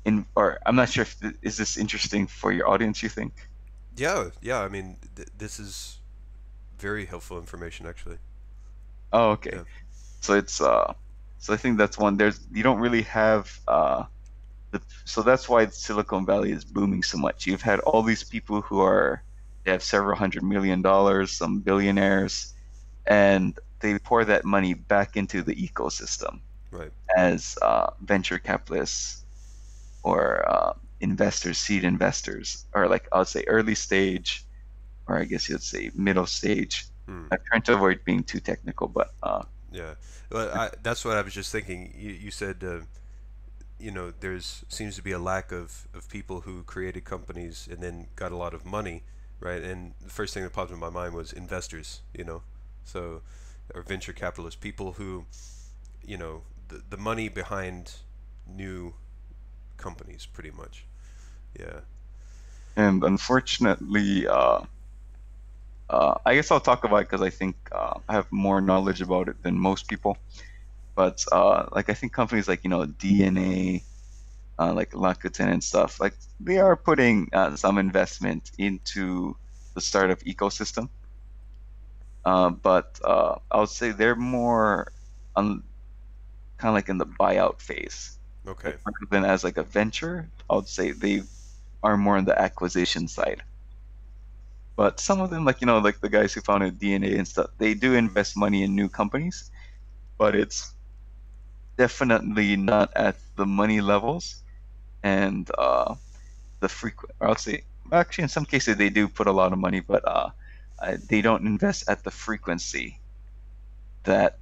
Speaker 2: in. Or I'm not sure if is this interesting for your audience, you think?
Speaker 1: Yeah, yeah. I mean, this is very helpful information, actually.
Speaker 2: Oh, okay.
Speaker 1: Yeah.
Speaker 2: So it's so I think that's one. There's you don't really have so that's why Silicon Valley is booming so much. You've had all these people who are they have several $100 million, some billionaires, and they pour that money back into the ecosystem
Speaker 1: Right.
Speaker 2: as venture capitalists or investors, seed investors, or like I'll say early stage, or I guess you'd say middle stage.
Speaker 1: Hmm.
Speaker 2: I'm trying to avoid being too technical, but
Speaker 1: Yeah. Well, that's what I was just thinking. You said there's seems to be a lack of people who created companies and then got a lot of money, right? And the first thing that popped in my mind was investors, so or venture capitalists, people who, the money behind new companies, pretty much. Yeah.
Speaker 2: and unfortunately, I guess I'll talk about it because I think I have more knowledge about it than most people. But like I think companies like DNA, like Rakuten and stuff, like they are putting some investment into the startup ecosystem. But I would say they're more on kind of like in the buyout phase. Like
Speaker 1: Okay.
Speaker 2: rather than as like a venture, I would say they are more on the acquisition side. But some of them, like like the guys who founded DNA and stuff, they do invest money in new companies, but it's definitely not at the money levels and the frequent. Or I'll say, actually, in some cases they do put a lot of money, but they don't invest at the frequency that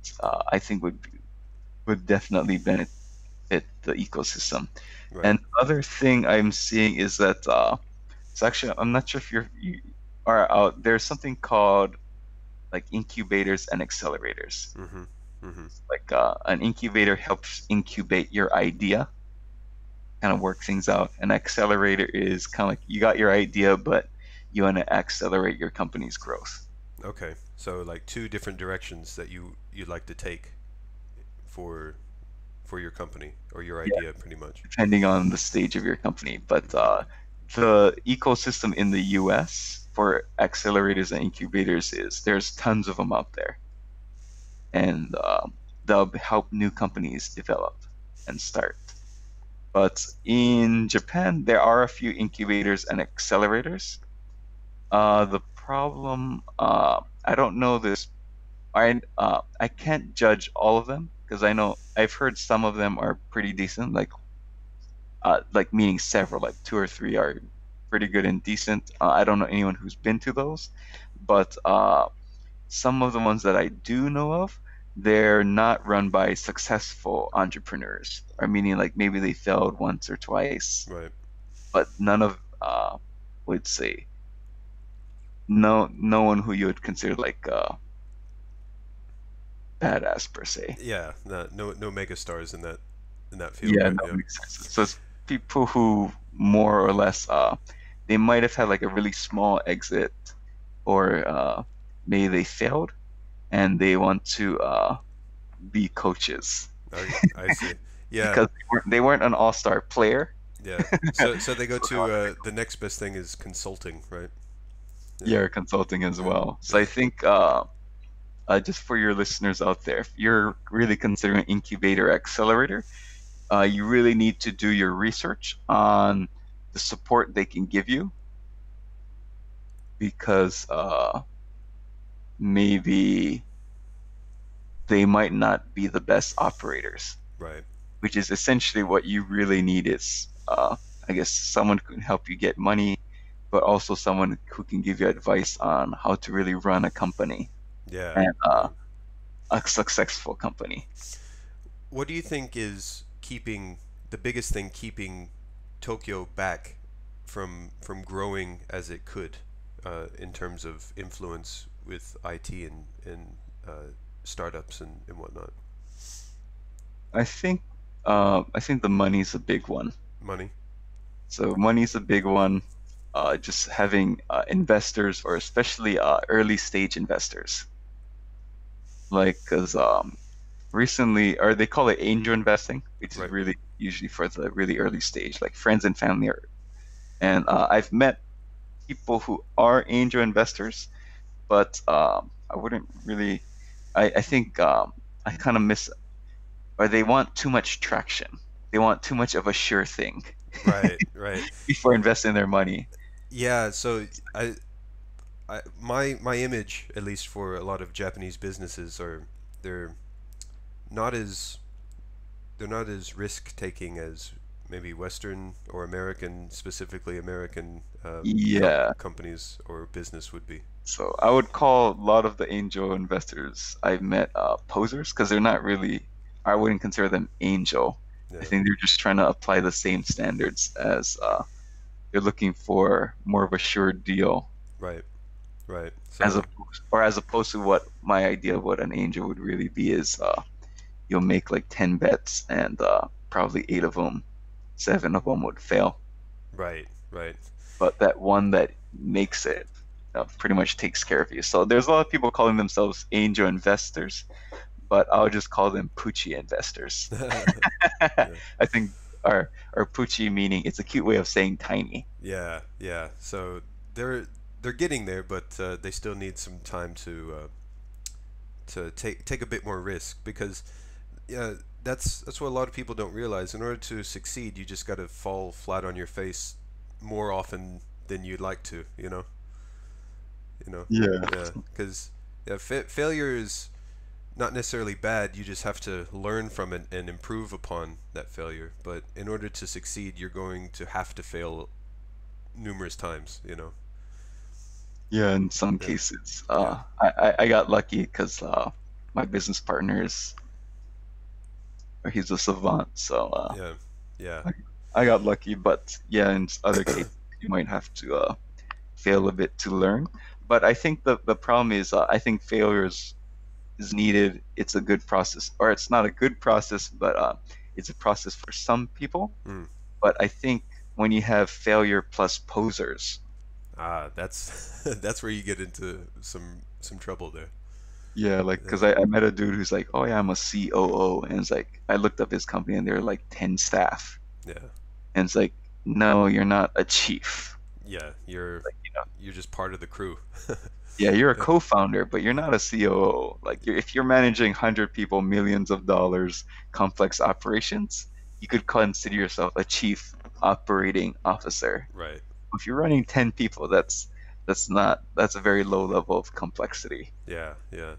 Speaker 2: I think would definitely benefit the ecosystem.
Speaker 1: Right.
Speaker 2: And the other thing I'm seeing is that it's actually I'm not sure if you are out. There's something called like incubators and accelerators.
Speaker 1: Mm-hmm. Mm-hmm.
Speaker 2: Like an incubator helps incubate your idea, kind of work things out. An accelerator is kind of like you got your idea, but you want to accelerate your company's growth.
Speaker 1: Okay. So like two different directions that you'd like to take for for your company or your
Speaker 2: Yeah,
Speaker 1: idea, pretty much.
Speaker 2: depending on the stage of your company. But the ecosystem in the US for accelerators and incubators is there's tons of them out there, and they'll help new companies develop and start. But in Japan, there are a few incubators and accelerators. The problem, I don't know this. I can't judge all of them because I know I've heard some of them are pretty decent, like meaning several, like two or three are pretty good and decent. I don't know anyone who's been to those, but some of the ones that I do know of, they're not run by successful entrepreneurs, or meaning like maybe they failed once or twice,
Speaker 1: Right.
Speaker 2: but none of would say no one who you would consider like badass per se.
Speaker 1: Yeah. No mega stars in that field,
Speaker 2: Yeah,
Speaker 1: right?
Speaker 2: that
Speaker 1: Yeah.
Speaker 2: makes sense. So it's people who more or less they might have had like a really small exit or maybe they failed and they want to be coaches
Speaker 1: I see. Yeah.
Speaker 2: because they weren't an all-star player.
Speaker 1: Yeah. So they go
Speaker 2: So they
Speaker 1: to
Speaker 2: want to be
Speaker 1: the next best thing is consulting, right? Yeah.
Speaker 2: yeah, consulting as
Speaker 1: Yeah.
Speaker 2: well. So
Speaker 1: Yeah.
Speaker 2: I think just for your listeners out there, if you're really considering incubator accelerator, you really need to do your research on the support they can give you because maybe they might not be the best operators,
Speaker 1: Right.
Speaker 2: which is essentially what you really need is, I guess, someone who can help you get money, but also someone who can give you advice on how to really run a company
Speaker 1: Yeah.
Speaker 2: and
Speaker 1: Yeah.
Speaker 2: a successful company.
Speaker 1: What do you think is keeping the biggest thing keeping Tokyo back from growing as it could in terms of influence with IT and startups and whatnot?
Speaker 2: I think the money's a big one.
Speaker 1: Money.
Speaker 2: So money's a big one. Just having investors or especially early stage investors, like because recently, or they call it angel investing, which is
Speaker 1: Right.
Speaker 2: really usually for the really early stage, like friends and family are. And I've met people who are angel investors, but I wouldn't really. I think I kind of miss, or they want too much traction. They want too much of a sure thing
Speaker 1: Right. Right.
Speaker 2: before investing their money.
Speaker 1: Yeah. So my image, at least for a lot of Japanese businesses, are they're not as they're not as risk taking as maybe Western or American, specifically American
Speaker 2: Yeah.
Speaker 1: companies or business would be.
Speaker 2: So I would call a lot of the angel investors I've met posers because they're not really, I wouldn't consider them angel. I
Speaker 1: Yeah.
Speaker 2: think they're just trying to apply the same standards as they're looking for more of a sure deal
Speaker 1: Right. Right. So
Speaker 2: as opposed to what my idea of what an angel would really be is you'll make like 10 bets and probably eight of them, seven of them would fail.
Speaker 1: right. Right.
Speaker 2: But that one that makes it, pretty much takes care of you. So there's a lot of people calling themselves angel investors, but I'll just call them Poochie investors.
Speaker 1: Yeah.
Speaker 2: I think our Poochie meaning it's a cute way of saying tiny.
Speaker 1: Yeah, yeah. So they're they're getting there, but they still need some time to take a bit more risk because yeah, that's what a lot of people don't realize. In order to succeed, you just got to fall flat on your face more often than you'd like to. You know,
Speaker 2: Yeah.
Speaker 1: yeah. Because yeah, failure is not necessarily bad. You just have to learn from it and improve upon that failure. But in order to succeed, you're going to have to fail numerous times.
Speaker 2: Yeah, in some
Speaker 1: Yeah,
Speaker 2: cases.
Speaker 1: yeah,
Speaker 2: I got lucky because my business partner is he's a savant, so
Speaker 1: yeah, yeah,
Speaker 2: I, I got lucky. But yeah, in other cases, you might have to fail a bit to learn. But I think the problem is I think failure is needed. It's a good process, or it's not a good process, but it's a process for some people.
Speaker 1: mm.
Speaker 2: But I think when you have failure plus posers,
Speaker 1: That's that's where you get into some trouble there.
Speaker 2: yeah, like
Speaker 1: Yeah,
Speaker 2: because I met a dude who's like, oh yeah, I'm a COO, and it's like I looked up his company and there are like 10 staff,
Speaker 1: yeah,
Speaker 2: and it's like, no, you're not a chief.
Speaker 1: yeah. You're
Speaker 2: Like,
Speaker 1: you're just part of the crew.
Speaker 2: yeah, you're a
Speaker 1: Yeah,
Speaker 2: co-founder, but you're not a COO. Like if you're managing 100 people, millions of dollars, complex operations, you could consider yourself a chief operating officer.
Speaker 1: right.
Speaker 2: If you're running 10 people, that's a very low level of complexity.
Speaker 1: Yeah, yeah,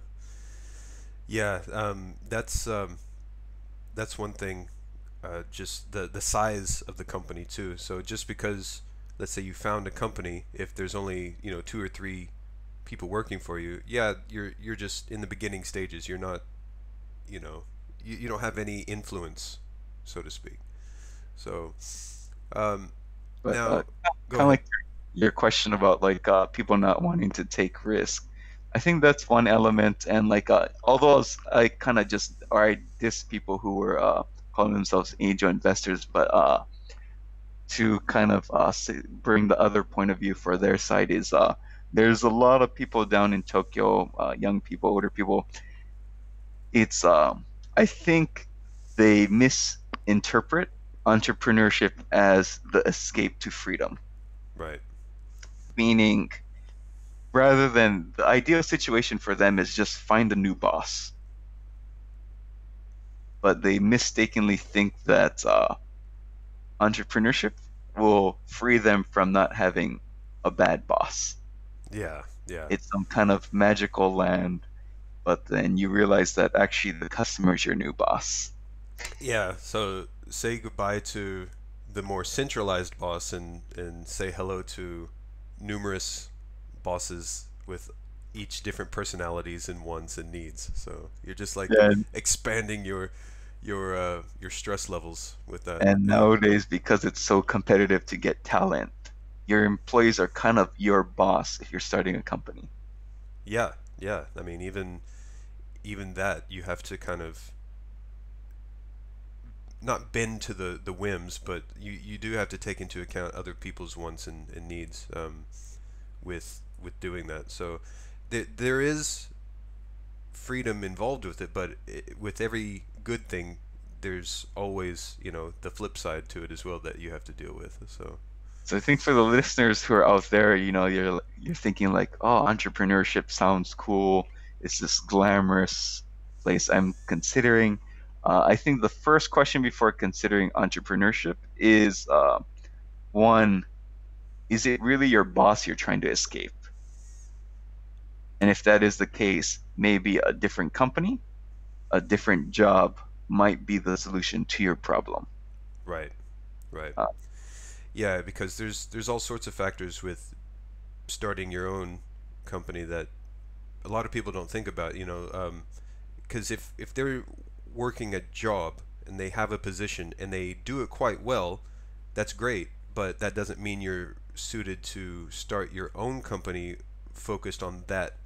Speaker 1: yeah. That's one thing. Just the size of the company too. So just because let's say you found a company, if there's only two or three people working for you, yeah, you're just in the beginning stages. You're not you know you don't have any influence, so to speak. So um,
Speaker 2: But
Speaker 1: now go
Speaker 2: kind of
Speaker 1: ahead.
Speaker 2: like your question about like people not wanting to take risk. I think that's one element. And like although I kind of just or I diss people who were calling themselves angel investors, but to kind of bring the other point of view for their side is there's a lot of people down in Tokyo, young people, older people. It's I think they misinterpret entrepreneurship as the escape to freedom,
Speaker 1: Right.
Speaker 2: meaning rather than the ideal situation for them is just find a new boss. But they mistakenly think that entrepreneurship will free them from not having a bad boss.
Speaker 1: Yeah, yeah,
Speaker 2: It's some kind of magical land, but then you realize that actually the customer is your new boss.
Speaker 1: yeah. So say goodbye to the more centralized boss and say hello to numerous bosses with each different personalities and wants and needs. So you're just like
Speaker 2: Yeah,
Speaker 1: expanding your stress levels with that.
Speaker 2: and
Speaker 1: Yeah.
Speaker 2: nowadays, because it's so competitive to get talent, your employees are kind of your boss if you're starting a company.
Speaker 1: Yeah, yeah. I mean, even that you have to kind of not bend to the whims, but you do have to take into account other people's wants and needs with doing that. So there is freedom involved with it, but with every good thing, there's always the flip side to it as well that you have to deal with. So
Speaker 2: So I think for the listeners who are out there, you're thinking like, oh, entrepreneurship sounds cool. It's this glamorous place I'm considering. I think the first question before considering entrepreneurship is one, is it really your boss you're trying to escape? And if that is the case, maybe a different company, a different job might be the solution to your problem.
Speaker 1: right, right,
Speaker 2: Uh,
Speaker 1: yeah, because there's all sorts of factors with starting your own company that a lot of people don't think about. Because if they're working a job and they have a position and they do it quite well, that's great. But that doesn't mean you're suited to start your own company focused on that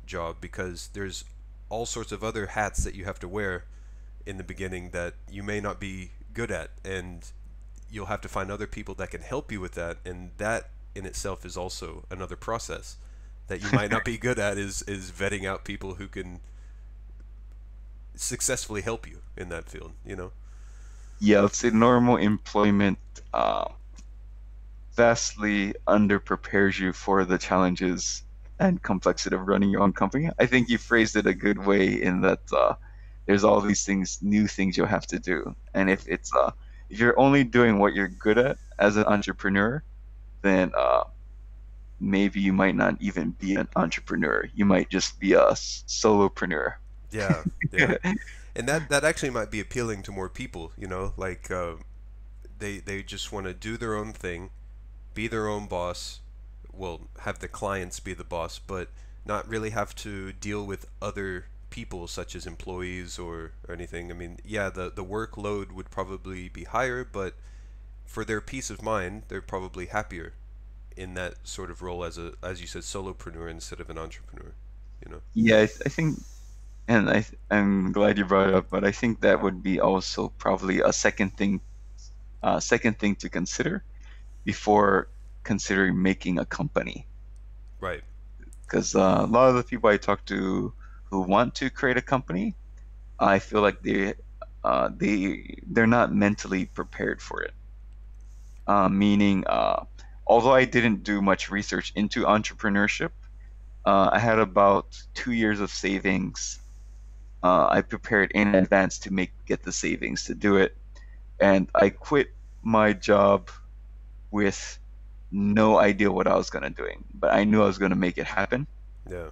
Speaker 1: job because there's all sorts of other hats that you have to wear in the beginning that you may not be good at, and you'll have to find other people that can help you with that, and that in itself is also another process. that you might not be good at is vetting out people who can successfully help you in that field, you know?
Speaker 2: Yeah, let's say normal employment uh, vastly underprepares you for the challenges and complexity of running your own company. I think you phrased it a good way in that there's all these things, new things you'll have to do, and
Speaker 1: Yeah.
Speaker 2: if you're only doing what you're good at as an entrepreneur, then maybe you might not even be an entrepreneur. You might just be a solopreneur.
Speaker 1: Yeah, yeah. And that actually might be appealing to more people, you know, like they just want to do their own thing, be their own boss, well, have the clients be the boss, but not really have to deal with other people such as employees or anything. I mean, yeah, the workload would probably be higher, but for their peace of mind, they're probably happier in that sort of role as a, as you said, solopreneur instead of an entrepreneur, you know.
Speaker 2: Yeah, I think, and I'm glad you brought it up, but I think that would be also probably a second thing to consider before considering making a company.
Speaker 1: Right.
Speaker 2: Because a lot of the people I talk to who want to create a company, I feel like they're not mentally prepared for it. Meaning, although I didn't do much research into entrepreneurship, I had about 2 years of savings. I prepared in advance to make get the savings to do it, and I quit my job with no idea what I was gonna doing, but I knew I was gonna make it happen.
Speaker 1: Yeah.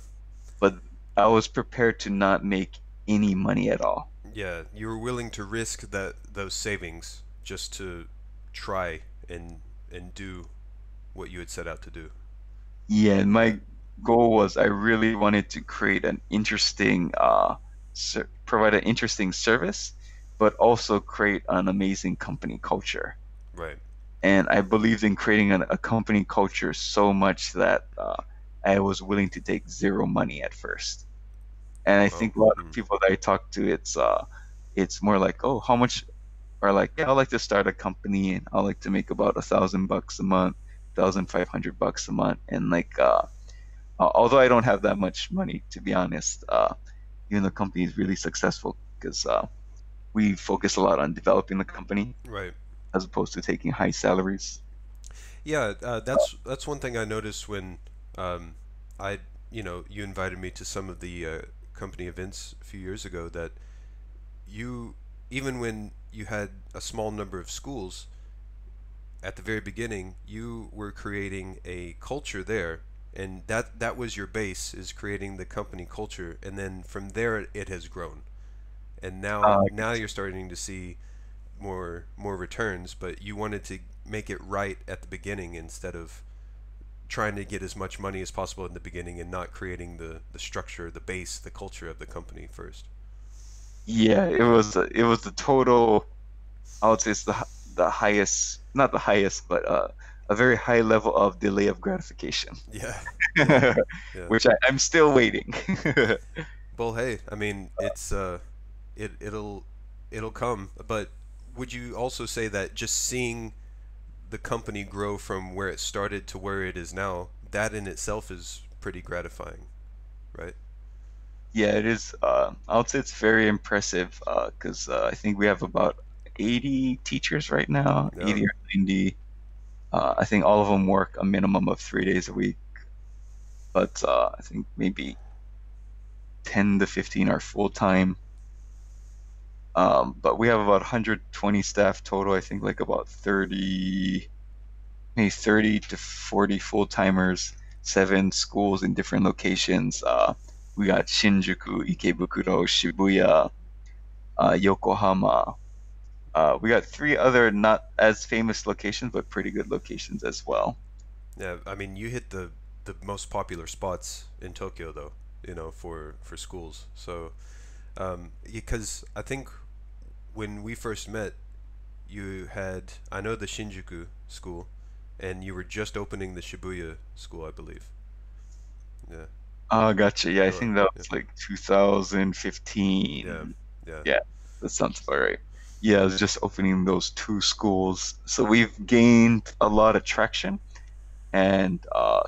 Speaker 2: But I was prepared to not make any money at all.
Speaker 1: Yeah, you were willing to risk that those savings just to try and do what you had set out to do.
Speaker 2: Yeah, and
Speaker 1: Yeah.
Speaker 2: my goal was I really wanted to create provide an interesting service, but also create an amazing company culture.
Speaker 1: Right.
Speaker 2: And I believed in creating a company culture so much that I was willing to take zero money at first. And I
Speaker 1: Well.
Speaker 2: think a lot of
Speaker 1: Mm.
Speaker 2: people that I talk to, it's more like, oh, how much? Or like, yeah, I'd like to start a company and I'd like to make about $1,000 a month, $1,500 a month, and like, although I don't have that much money, to be honest, even the company is really successful because we focus a lot on developing the company
Speaker 1: Right.
Speaker 2: as opposed to taking high salaries.
Speaker 1: Yeah, that's one thing I noticed when um, I, you know, you invited me to some of the company events a few years ago that you, even when you had a small number of schools at the very beginning, you were creating a culture there, and that was your base, is creating the company culture, and then from there it has grown, and now you're starting to see more returns, but you wanted to make it right at the beginning instead of trying to get as much money as possible in the beginning and not creating the structure, the base, the culture of the company first.
Speaker 2: Yeah, it was the total. I would say it's the highest, not the highest, but a very high level of delay of gratification,
Speaker 1: Yeah, yeah, yeah.
Speaker 2: which I'm still waiting.
Speaker 1: Well, hey, I mean, it'll come, but would you also say that just seeing the company grow from where it started to where it is now, that in itself is pretty gratifying, right?
Speaker 2: Yeah, it is. I would say it's very impressive because I think we have about 80 teachers right now,
Speaker 1: Yeah,
Speaker 2: 80 or 90. I think all of them work a minimum of 3 days a week, but I think maybe 10 to 15 are full time. But we have about 120 staff total. I think like about 30, maybe 30 to 40 full timers, 7 schools in different locations. We got Shinjuku, Ikebukuro, Shibuya, Yokohama. We got 3 other not as famous locations, but pretty good locations as well.
Speaker 1: yeah. I mean, you hit the most popular spots in Tokyo, though, you know, for schools. So, because I think when we first met, you had, I know, the Shinjuku school, and you were just opening the Shibuya school, I believe. Yeah.
Speaker 2: Oh, gotcha. Yeah, I
Speaker 1: Or,
Speaker 2: think that
Speaker 1: yeah.
Speaker 2: was like
Speaker 1: Yeah.
Speaker 2: 2015.
Speaker 1: Yeah.
Speaker 2: Yeah, that sounds about right. Yeah, I was just opening those 2 schools. So we've gained a lot of traction. And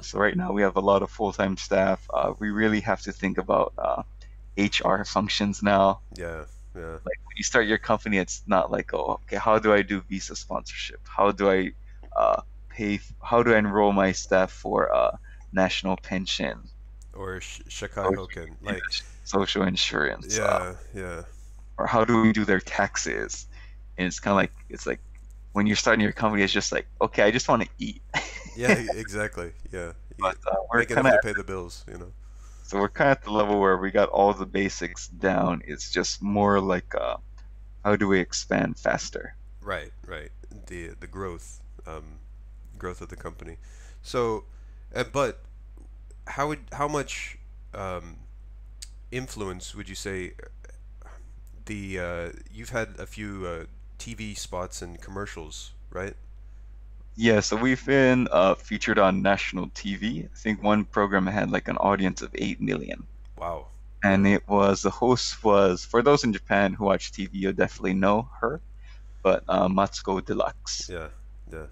Speaker 2: so right now we have a lot of full-time staff. We really have to think about HR functions now.
Speaker 1: Yeah, yeah.
Speaker 2: Like when you start your company, it's not like, oh, okay, how do I do visa sponsorship? How do I how do I enroll my staff for national pension,
Speaker 1: Or Shakai
Speaker 2: social,
Speaker 1: Hoken.
Speaker 2: yeah,
Speaker 1: Like,
Speaker 2: social insurance,
Speaker 1: yeah, yeah,
Speaker 2: or how do we do their taxes? And it's kind of like when you're starting your company, it's just like, okay, I just want to eat.
Speaker 1: yeah. Exactly. Yeah.
Speaker 2: But we're
Speaker 1: Make
Speaker 2: kind
Speaker 1: enough
Speaker 2: of
Speaker 1: to pay the bills. You know.
Speaker 2: so we're kind of at the level where we got all the basics down. It's just more like how do we expand faster?
Speaker 1: Right, right. The growth, growth of the company. So, but how much um, influence would you say the you've had a few TV spots and commercials, right?
Speaker 2: Yeah, so we've been featured on national TV. I think one program had like an audience of 8 million.
Speaker 1: Wow.
Speaker 2: And
Speaker 1: Yeah.
Speaker 2: it was, the host was, for those in Japan who watch TV, you'll definitely know her, but Matsuko Deluxe
Speaker 1: Yeah. Yeah.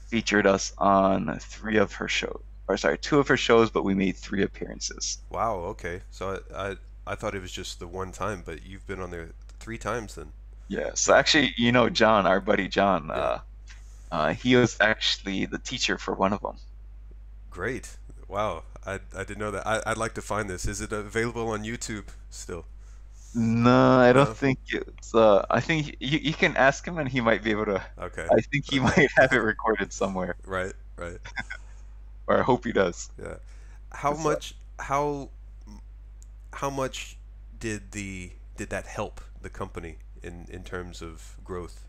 Speaker 2: featured us on three of her shows. Or sorry, two of her shows, but we made three appearances.
Speaker 1: Wow. Okay. So I thought it was just the one time, but you've been on there 3 times then.
Speaker 2: Yeah, so
Speaker 1: Yeah.
Speaker 2: actually, John, our buddy John,
Speaker 1: Yeah.
Speaker 2: he was actually the teacher for one of them.
Speaker 1: Great. Wow. I didn't know that. I'd like to find this. Is it available on YouTube still?
Speaker 2: No, I don't
Speaker 1: No?
Speaker 2: think it's. I think you can ask him and he might be able to.
Speaker 1: Okay.
Speaker 2: I think he
Speaker 1: Okay.
Speaker 2: might have it recorded somewhere,
Speaker 1: Right, right.
Speaker 2: or I hope he does.
Speaker 1: Yeah. How
Speaker 2: 'Cause,
Speaker 1: much how much did that help the company in terms of growth?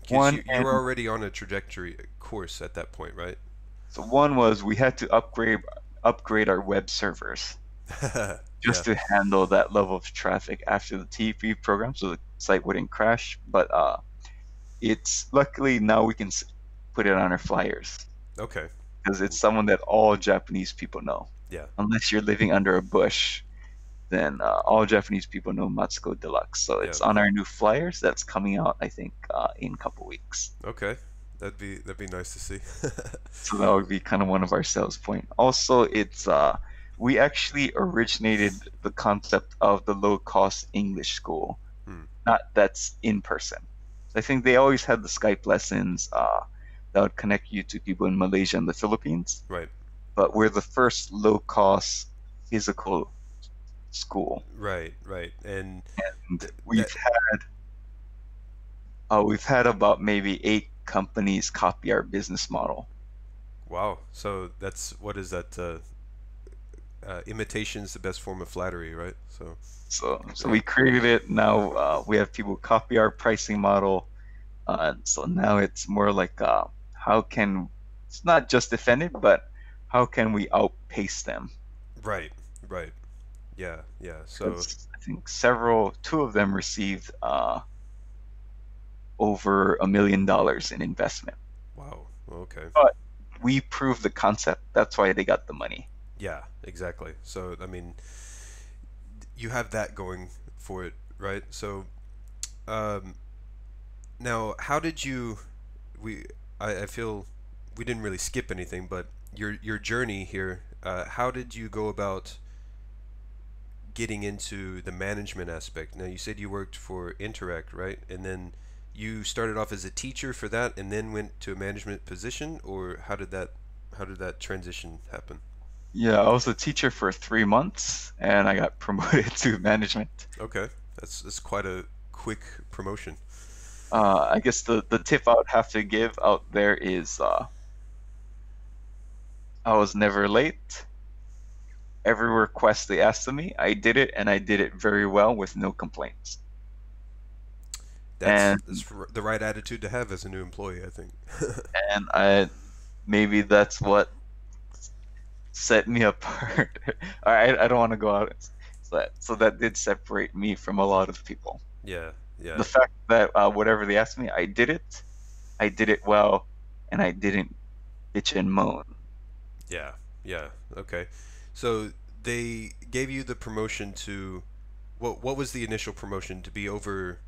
Speaker 1: 'Cause
Speaker 2: one
Speaker 1: you were already on a trajectory course at that point, right?
Speaker 2: so one was we had to upgrade our web servers
Speaker 1: Yeah.
Speaker 2: just to handle that level of traffic after the TV program, so the site wouldn't crash. But it's luckily now we can put it on our flyers
Speaker 1: Okay.
Speaker 2: because it's someone that all Japanese people know.
Speaker 1: Yeah.
Speaker 2: Unless you're living under a bush, then all Japanese people know Matsuko Deluxe. So
Speaker 1: Yeah.
Speaker 2: it's on our new flyers that's coming out, I think, in a couple weeks.
Speaker 1: Okay. That'd be nice to see.
Speaker 2: So that would be kind of one of our sales point. Also, it's we actually originated the concept of the low cost English school,
Speaker 1: Hmm.
Speaker 2: not that's in person. I think they always had the Skype lessons that would connect you to people in Malaysia and the Philippines,
Speaker 1: Right.
Speaker 2: but we're the first low cost physical school.
Speaker 1: Right. Right. And
Speaker 2: And
Speaker 1: that
Speaker 2: we've had about maybe 8 companies copy our business model.
Speaker 1: wow. So that's what is that? Imitation's the best form of flattery, right? So
Speaker 2: So
Speaker 1: yeah.
Speaker 2: we created it. Now we have people copy our pricing model. So now it's more like how can it's not just defend it, but how can we outpace them?
Speaker 1: Right. Right. Yeah. Yeah. So
Speaker 2: Because I think two of them received over $1 million in investment.
Speaker 1: wow. Okay.
Speaker 2: But we proved the concept. That's why they got the money.
Speaker 1: Yeah, exactly. So, I mean, you have that going for it, right? So, um, now, how did you? We, I feel we didn't really skip anything, but your journey here. How did you go about getting into the management aspect? Now, you said you worked for Interact, right? And then you started off as a teacher for that, and then went to a management position, or how did that transition happen?
Speaker 2: Yeah, I was a teacher for 3 months, and I got promoted to management.
Speaker 1: Okay, that's quite a quick promotion.
Speaker 2: I guess the tip I would have to give out there is I was never late. Every request they asked of me, I did it, and I did it very well with no complaints. And
Speaker 1: That's the right attitude to have as a new employee, I think.
Speaker 2: I maybe that's what set me apart. I don't want to go out. So that did separate me from a lot of people.
Speaker 1: Yeah, yeah,
Speaker 2: The fact that whatever they asked me, I did it well, and I didn't bitch and moan.
Speaker 1: yeah, yeah. Okay, so they gave you the promotion to what was the initial promotion to be over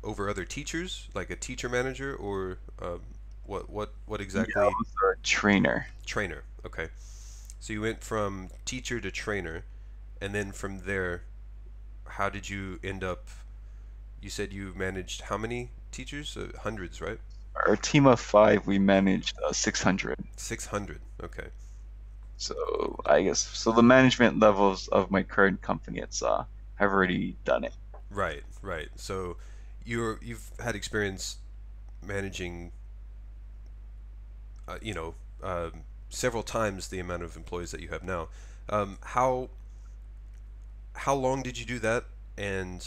Speaker 1: other teachers, like a teacher manager, or what
Speaker 2: Yeah, I
Speaker 1: exactly?
Speaker 2: was trainer.
Speaker 1: Trainer. Okay. So you went from teacher to trainer, and then from there, how did you end up? You said you managed how many teachers? Hundreds, right?
Speaker 2: Our team of five, we managed 600.
Speaker 1: 600. Okay.
Speaker 2: So I guess so. The management levels of my current company, it's have already done it.
Speaker 1: Right, right. So you've had experience managing, uh, you know, several times the amount of employees that you have now. How long did you do that, and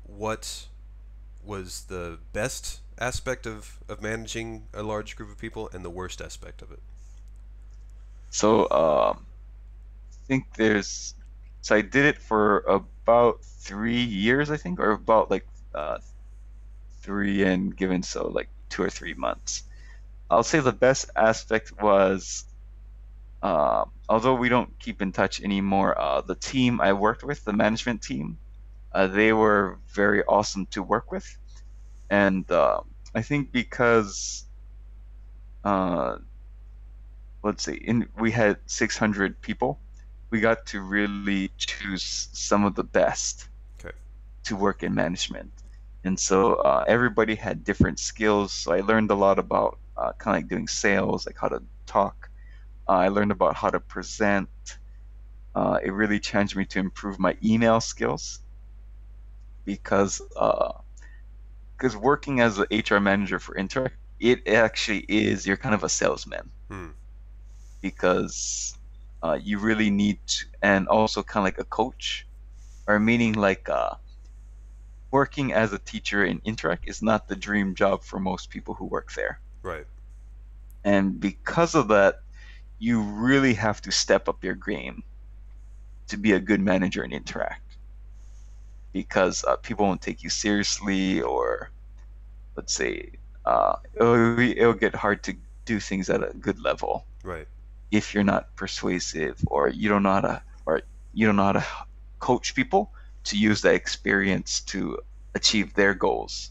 Speaker 1: what was the best aspect of managing a large group of people, and the worst aspect of it?
Speaker 2: So I think there's so I did it for about 3 years, I think, or about like uh, three and given so like 2 or 3 months. I'll say the best aspect was although we don't keep in touch anymore, the team I worked with, the management team, they were very awesome to work with, and I think because uh, let's see, we had 600 people, we got to really choose some of the best
Speaker 1: Okay.
Speaker 2: to work in management. And so everybody had different skills. So I learned a lot about kind of like doing sales, like how to talk. I learned about how to present. It really challenged me to improve my email skills because working as an HR manager for Interact, it actually is you're kind of a salesman
Speaker 1: Hmm.
Speaker 2: because you really need to, and also kind of like a coach, or meaning like working as a teacher in Interact is not the dream job for most people who work there.
Speaker 1: Right.
Speaker 2: And because of that, you really have to step up your game to be a good manager in Interact because people won't take you seriously, or let's say it'll get hard to do things at a good level
Speaker 1: Right.
Speaker 2: if you're not persuasive, or you don't know how to coach people to use that experience to achieve their goals.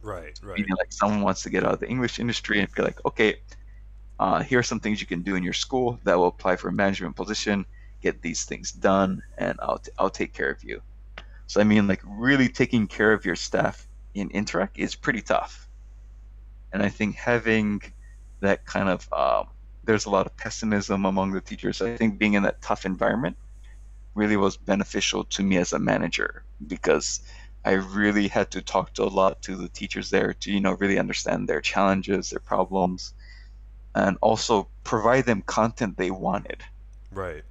Speaker 1: Right. Right.
Speaker 2: Meaning like someone wants to get out of the English industry and be like, okay, here are some things you can do in your school that will apply for a management position. Get these things done, and I'll take care of you. So I mean, like really taking care of your staff in Interact is pretty tough. And I think having that kind of there's a lot of pessimism among the teachers. I think being in that tough environment really was beneficial to me as a manager because I really had to talk to a lot to the teachers there to, really understand their challenges, their problems, and also provide them content they wanted.
Speaker 1: Right.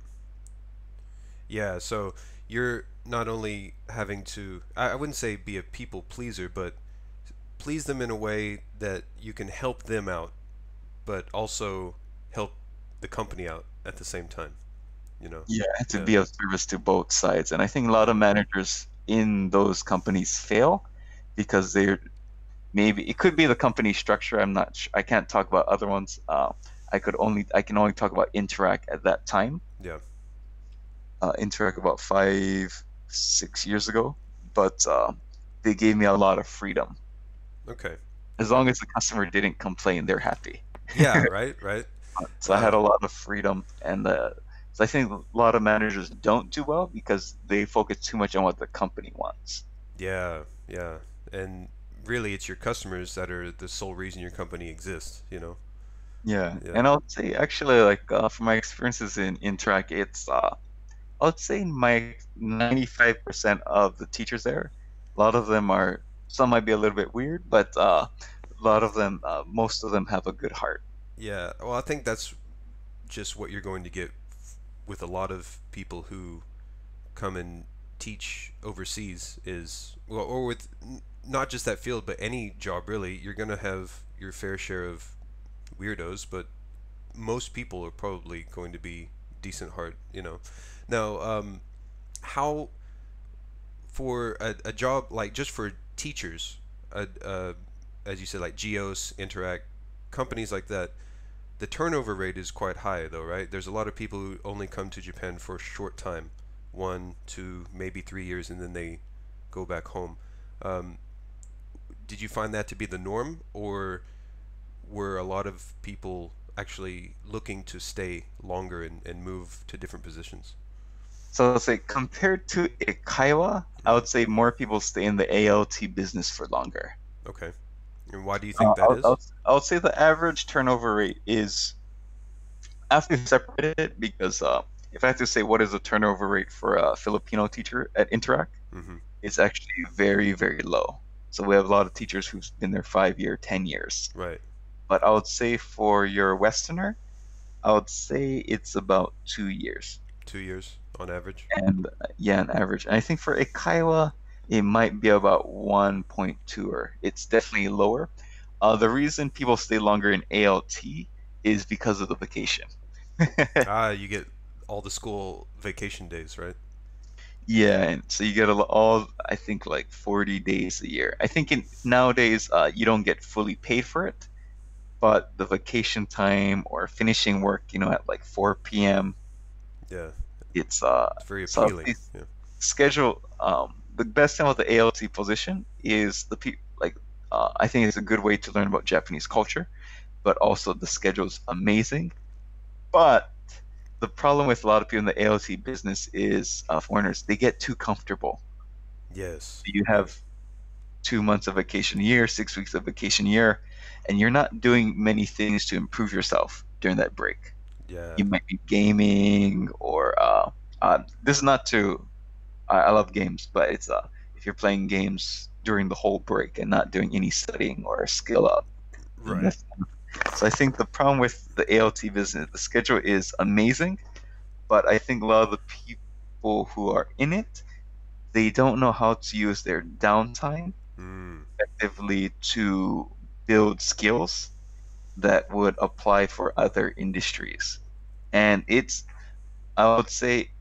Speaker 1: Yeah. So you're not only having to, I wouldn't say be a people pleaser, but please them in a way that you can help them out, but also help the company out at the same time. You know?
Speaker 2: Yeah, to
Speaker 1: Yeah.
Speaker 2: be of service to both sides. And I think a lot
Speaker 1: Yeah.
Speaker 2: of managers in those companies fail because they're maybe it could be the company structure. I'm not sure. I can't talk about other ones. I can only talk about Interact at that time.
Speaker 1: Yeah.
Speaker 2: Interact about 5, 6 years ago, but they gave me a lot of freedom.
Speaker 1: Okay.
Speaker 2: As
Speaker 1: Okay.
Speaker 2: long as the customer didn't complain, they're happy.
Speaker 1: Yeah. Right. Right.
Speaker 2: So I had
Speaker 1: Uh,
Speaker 2: a lot of freedom, and so I think a lot of managers don't do well because they focus too much on what the company wants.
Speaker 1: yeah. Yeah. And really, it's your customers that are the sole reason your company exists. You know?
Speaker 2: Yeah,
Speaker 1: Yeah.
Speaker 2: and I would say actually, like from my experiences in Interact, it's I would say my 95% of the teachers there, a lot of them are some might be a little bit weird, but a lot of them, most of them have a good heart.
Speaker 1: Yeah. Well, I think that's just what you're going to get with a lot of people who come and teach overseas is well, or with not just that field, but any job really. You're gonna have your fair share of weirdos, but most people are probably going to be decent heart. You know. Now, how for a job like just for teachers, as you said, like Geos, Interact, companies like that, the turnover rate is quite high though, right? There's a lot of people who only come to Japan for a short time, 1, 2, maybe 3 years, and then they go back home. Um, did you find that to be the norm, or were a lot of people actually looking to stay longer and move to different positions?
Speaker 2: So let's say compared to Ikaiwa, I
Speaker 1: Hmm.
Speaker 2: would say more people stay in the ALT business for longer.
Speaker 1: Okay. And why do you
Speaker 2: Uh,
Speaker 1: think
Speaker 2: I
Speaker 1: that
Speaker 2: would, I
Speaker 1: is?
Speaker 2: would I would say the average turnover rate is, I have to separate it because if I have to say what is the turnover rate for a Filipino teacher at Interact,
Speaker 1: Hmm.
Speaker 2: it's actually very, very low. So we have a lot of teachers who've been there 5 year, 10 years.
Speaker 1: Right.
Speaker 2: But I would say for your Westerner, I would say it's about 2 years.
Speaker 1: 2 years on average.
Speaker 2: And yeah, on average. And I think for Ikaiwa, it might be about 1.2, or it's definitely lower. The reason people stay longer in ALT is because of the vacation.
Speaker 1: Ah, you get all the school vacation days, right?
Speaker 2: Yeah, and so you get all, I think, like 40 days a year. I think nowadays you don't get fully paid for it, but the vacation time or finishing work, at like 4 p.m.,
Speaker 1: Yeah,
Speaker 2: it's
Speaker 1: it's very
Speaker 2: so
Speaker 1: appealing.
Speaker 2: the
Speaker 1: Yeah.
Speaker 2: schedule. The best thing about the ALT position is I think it's a good way to learn about Japanese culture, but also the schedule is amazing. But the problem with a lot of people in the ALT business is foreigners. They get too comfortable.
Speaker 1: Yes.
Speaker 2: You
Speaker 1: Yeah.
Speaker 2: have 2 months of vacation a year, 6 weeks of vacation a year, and you're not doing many things to improve yourself during that break.
Speaker 1: Yeah.
Speaker 2: You might be gaming, or this is not to. I love games, but it's if you're playing games during the whole break and not doing any studying or skill up.
Speaker 1: Right.
Speaker 2: So I think the problem with the ALT business, the schedule is amazing, but I think a lot of the people who are in it, they don't know how to use their downtime
Speaker 1: Mm.
Speaker 2: effectively to build skills that would apply for other industries. And I would say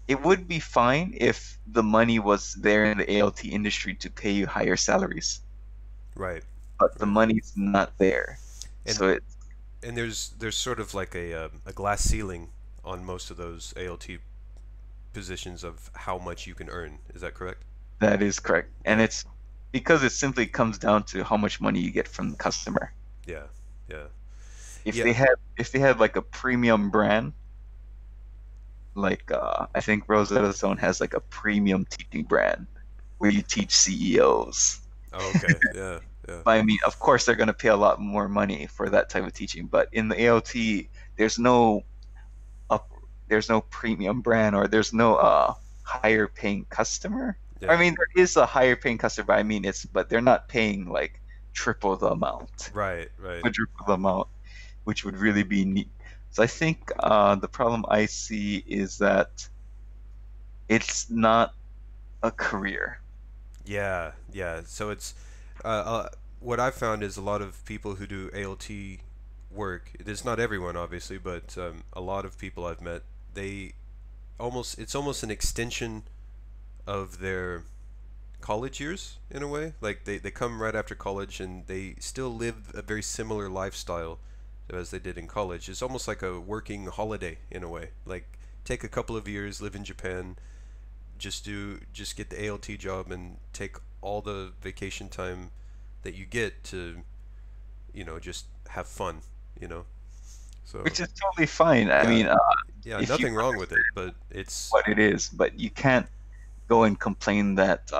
Speaker 2: it would be fine if the money was there in the ALT industry to pay you higher salaries,
Speaker 1: Right.
Speaker 2: but the
Speaker 1: Right.
Speaker 2: money's not there.
Speaker 1: And
Speaker 2: So it's
Speaker 1: there's sort of like a glass ceiling on most of those ALT positions of how much you can earn. Is that correct?
Speaker 2: That is correct. And
Speaker 1: Yeah.
Speaker 2: it's because it simply comes down to how much money you get from the customer.
Speaker 1: Yeah. Yeah.
Speaker 2: If
Speaker 1: Yeah.
Speaker 2: they had like a premium brand, like I think Rosetta Stone has like a premium teaching brand where you teach CEOs.
Speaker 1: Oh, okay. Yeah. Yeah.
Speaker 2: But I mean, of course, they're going to pay a lot more money for that type of teaching. But in the AOT, there's no up, there's no premium brand, or there's no higher paying customer. I
Speaker 1: Yeah.
Speaker 2: mean, there is a higher paying customer, but I mean, but they're not paying like triple the amount,
Speaker 1: Right. Right.
Speaker 2: quadruple the amount, which would really be neat. So I think the problem I see is that it's not a career.
Speaker 1: Yeah. Yeah. So it's uh, uh, what I've found is a lot of people who do ALT work. It's not everyone, obviously, but a lot of people I've met, they it's almost an extension of their college years in a way. Like they come right after college and they still live a very similar lifestyle as they did in college. It's almost like a working holiday in a way. Like take a couple of years, live in Japan, just get the ALT job and take all the vacation time that you get to, just have fun, you know. So
Speaker 2: Which is totally fine. I
Speaker 1: yeah,
Speaker 2: mean,
Speaker 1: yeah,
Speaker 2: if you
Speaker 1: nothing wrong with it, but it's
Speaker 2: what it is, but you can't go and complain that,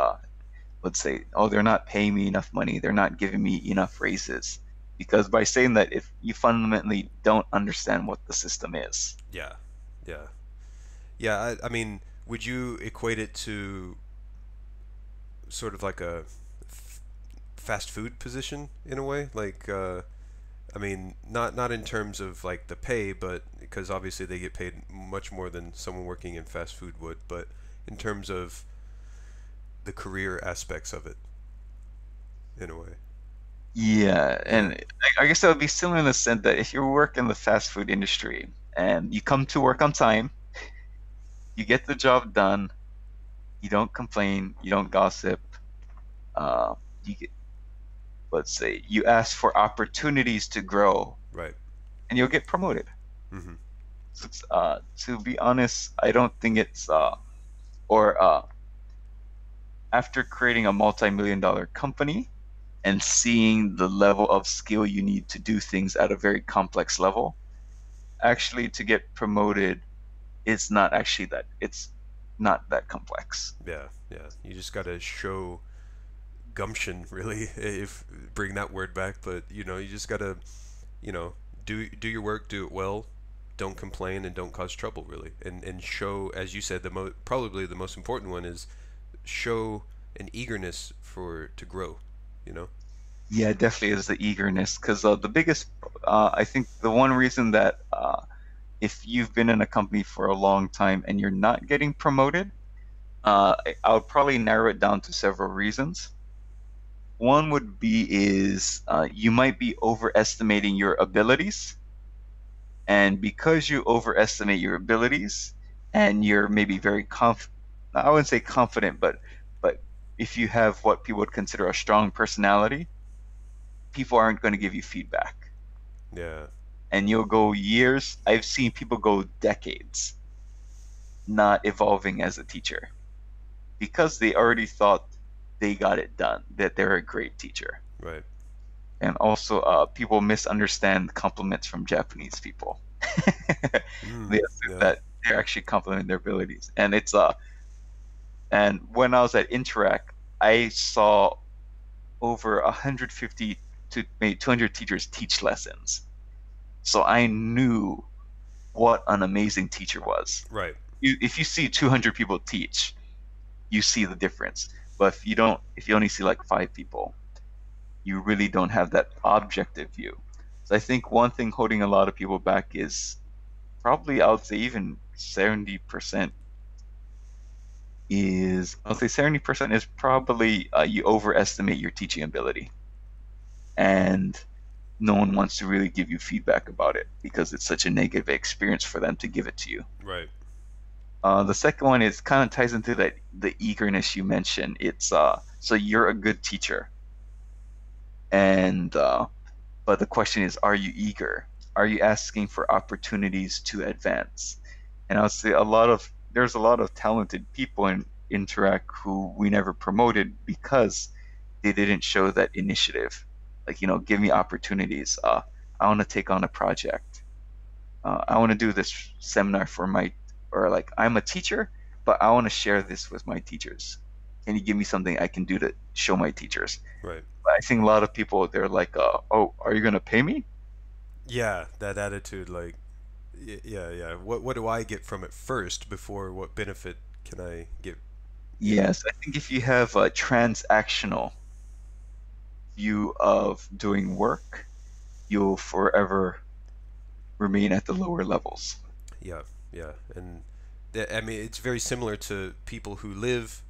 Speaker 2: let's say, oh, they're not paying me enough money, they're not giving me enough raises. Because by saying that, if you fundamentally don't understand what the system is,
Speaker 1: yeah, yeah. Yeah, I mean, would you equate it to sort of like a fast food position in a way? Like, I mean, not in terms of like the pay, but because obviously they get paid much more than someone working in fast food would, but in terms of the career aspects of it, in a way.
Speaker 2: yeah,
Speaker 1: Yeah.
Speaker 2: and I guess that would be similar in the sense that if you work in the fast food industry and you come to work on time, you get the job done, you don't complain, you don't gossip, uh, you get, let's say, you ask for opportunities to grow,
Speaker 1: Right.
Speaker 2: and you'll get promoted.
Speaker 1: Mm-hmm.
Speaker 2: So to be honest, I don't think it's or after creating a multi-million dollar company, and seeing the level of skill you need to do things at a very complex level. Actually, to get promoted, it's not that complex.
Speaker 1: Yeah, yeah. You just gotta show gumption, really, if bring that word back. But you just gotta, you know, do your work, do it well, don't complain, and don't cause trouble, really. And show, as you said, probably the most important one is show an eagerness for to grow. You know.
Speaker 2: Yeah, it definitely is the eagerness because the biggest, I think the one reason that if you've been in a company for a long time and you're not getting promoted, I would probably narrow it down to several reasons. One would be is you might be overestimating your abilities, and because you overestimate your abilities, and you're maybe very I wouldn't say confident, but if you have what people would consider a strong personality, people aren't going to give you feedback,
Speaker 1: Yeah.
Speaker 2: and you'll go years. I've seen people go decades not evolving as a teacher because they already thought they got it done, that they're a great teacher.
Speaker 1: Right.
Speaker 2: And also, people misunderstand compliments from Japanese people. They assume
Speaker 1: Yeah.
Speaker 2: that they're actually complimenting their abilities, and and when I was at Interact, I saw over 150 to maybe 200 teachers teach lessons. So I knew what an amazing teacher was.
Speaker 1: Right.
Speaker 2: If you see 200 people teach, you see the difference. But if you only see like 5 people, you really don't have that objective view. So I think one thing holding a lot of people back is probably, I would say even 70% I'll say 70% is probably you overestimate your teaching ability. And no one wants to really give you feedback about it because it's such a negative experience for them to give it to you.
Speaker 1: Right.
Speaker 2: The second one is kind of ties into that the eagerness you mentioned. It's so you're a good teacher, and but the question is, are you eager? Are you asking for opportunities to advance? And I would say there's a lot of talented people in Interact who we never promoted because they didn't show that initiative. Like, give me opportunities. I want to take on a project. I want to do this seminar or like I'm a teacher, but I want to share this with my teachers. Can you give me something I can do to show my teachers?
Speaker 1: Right.
Speaker 2: But I think a lot of people, they're like, oh, are you going to pay me?
Speaker 1: Yeah, that attitude, like, yeah, yeah. What do I get from it first before what benefit can I get? You know.
Speaker 2: Yes, I think if you have a transactional view of doing work, you'll forever remain at the lower levels.
Speaker 1: Yeah, yeah, and I mean it's very similar to people who live,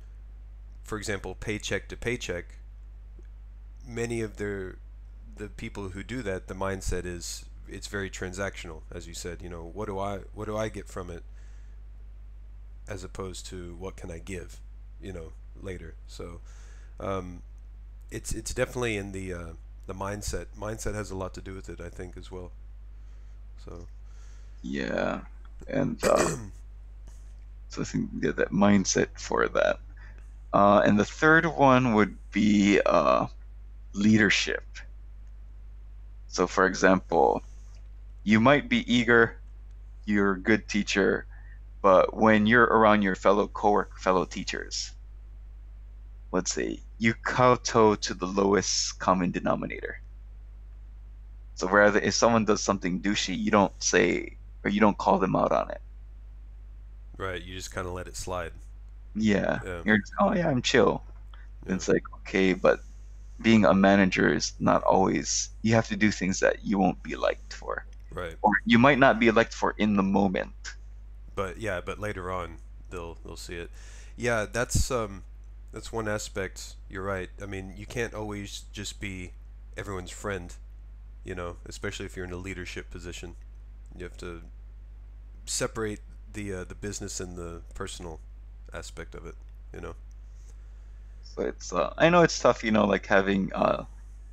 Speaker 1: for example, paycheck to paycheck. Many of the people who do that, the mindset is it's very transactional, as you said. What do I get from it, as opposed to what can I give, later. So um, it's definitely in the mindset. Mindset has a lot to do with it, I think, as well. So
Speaker 2: Yeah, and so I think that mindset for that. And the third one would be leadership. So, for example, you might be eager, you're a good teacher, but when you're around your fellow teachers, let's say you kowtow to the lowest common denominator. So, rather, if someone does something douchey, you don't say or you don't call them out on it.
Speaker 1: right, you just kind of let it slide.
Speaker 2: Yeah,
Speaker 1: Yeah,
Speaker 2: you're just, oh yeah, I'm chill. And
Speaker 1: yeah,
Speaker 2: it's like, okay, but being a manager is not always, you have to do things that you won't be liked for,
Speaker 1: right.
Speaker 2: or you might not be liked for in the moment.
Speaker 1: But yeah, but later on they'll see it. Yeah, that's one aspect. You're right. I mean, you can't always just be everyone's friend, especially if you're in a leadership position. You have to separate the business and the personal aspect of it, you know.
Speaker 2: So I know it's tough, like having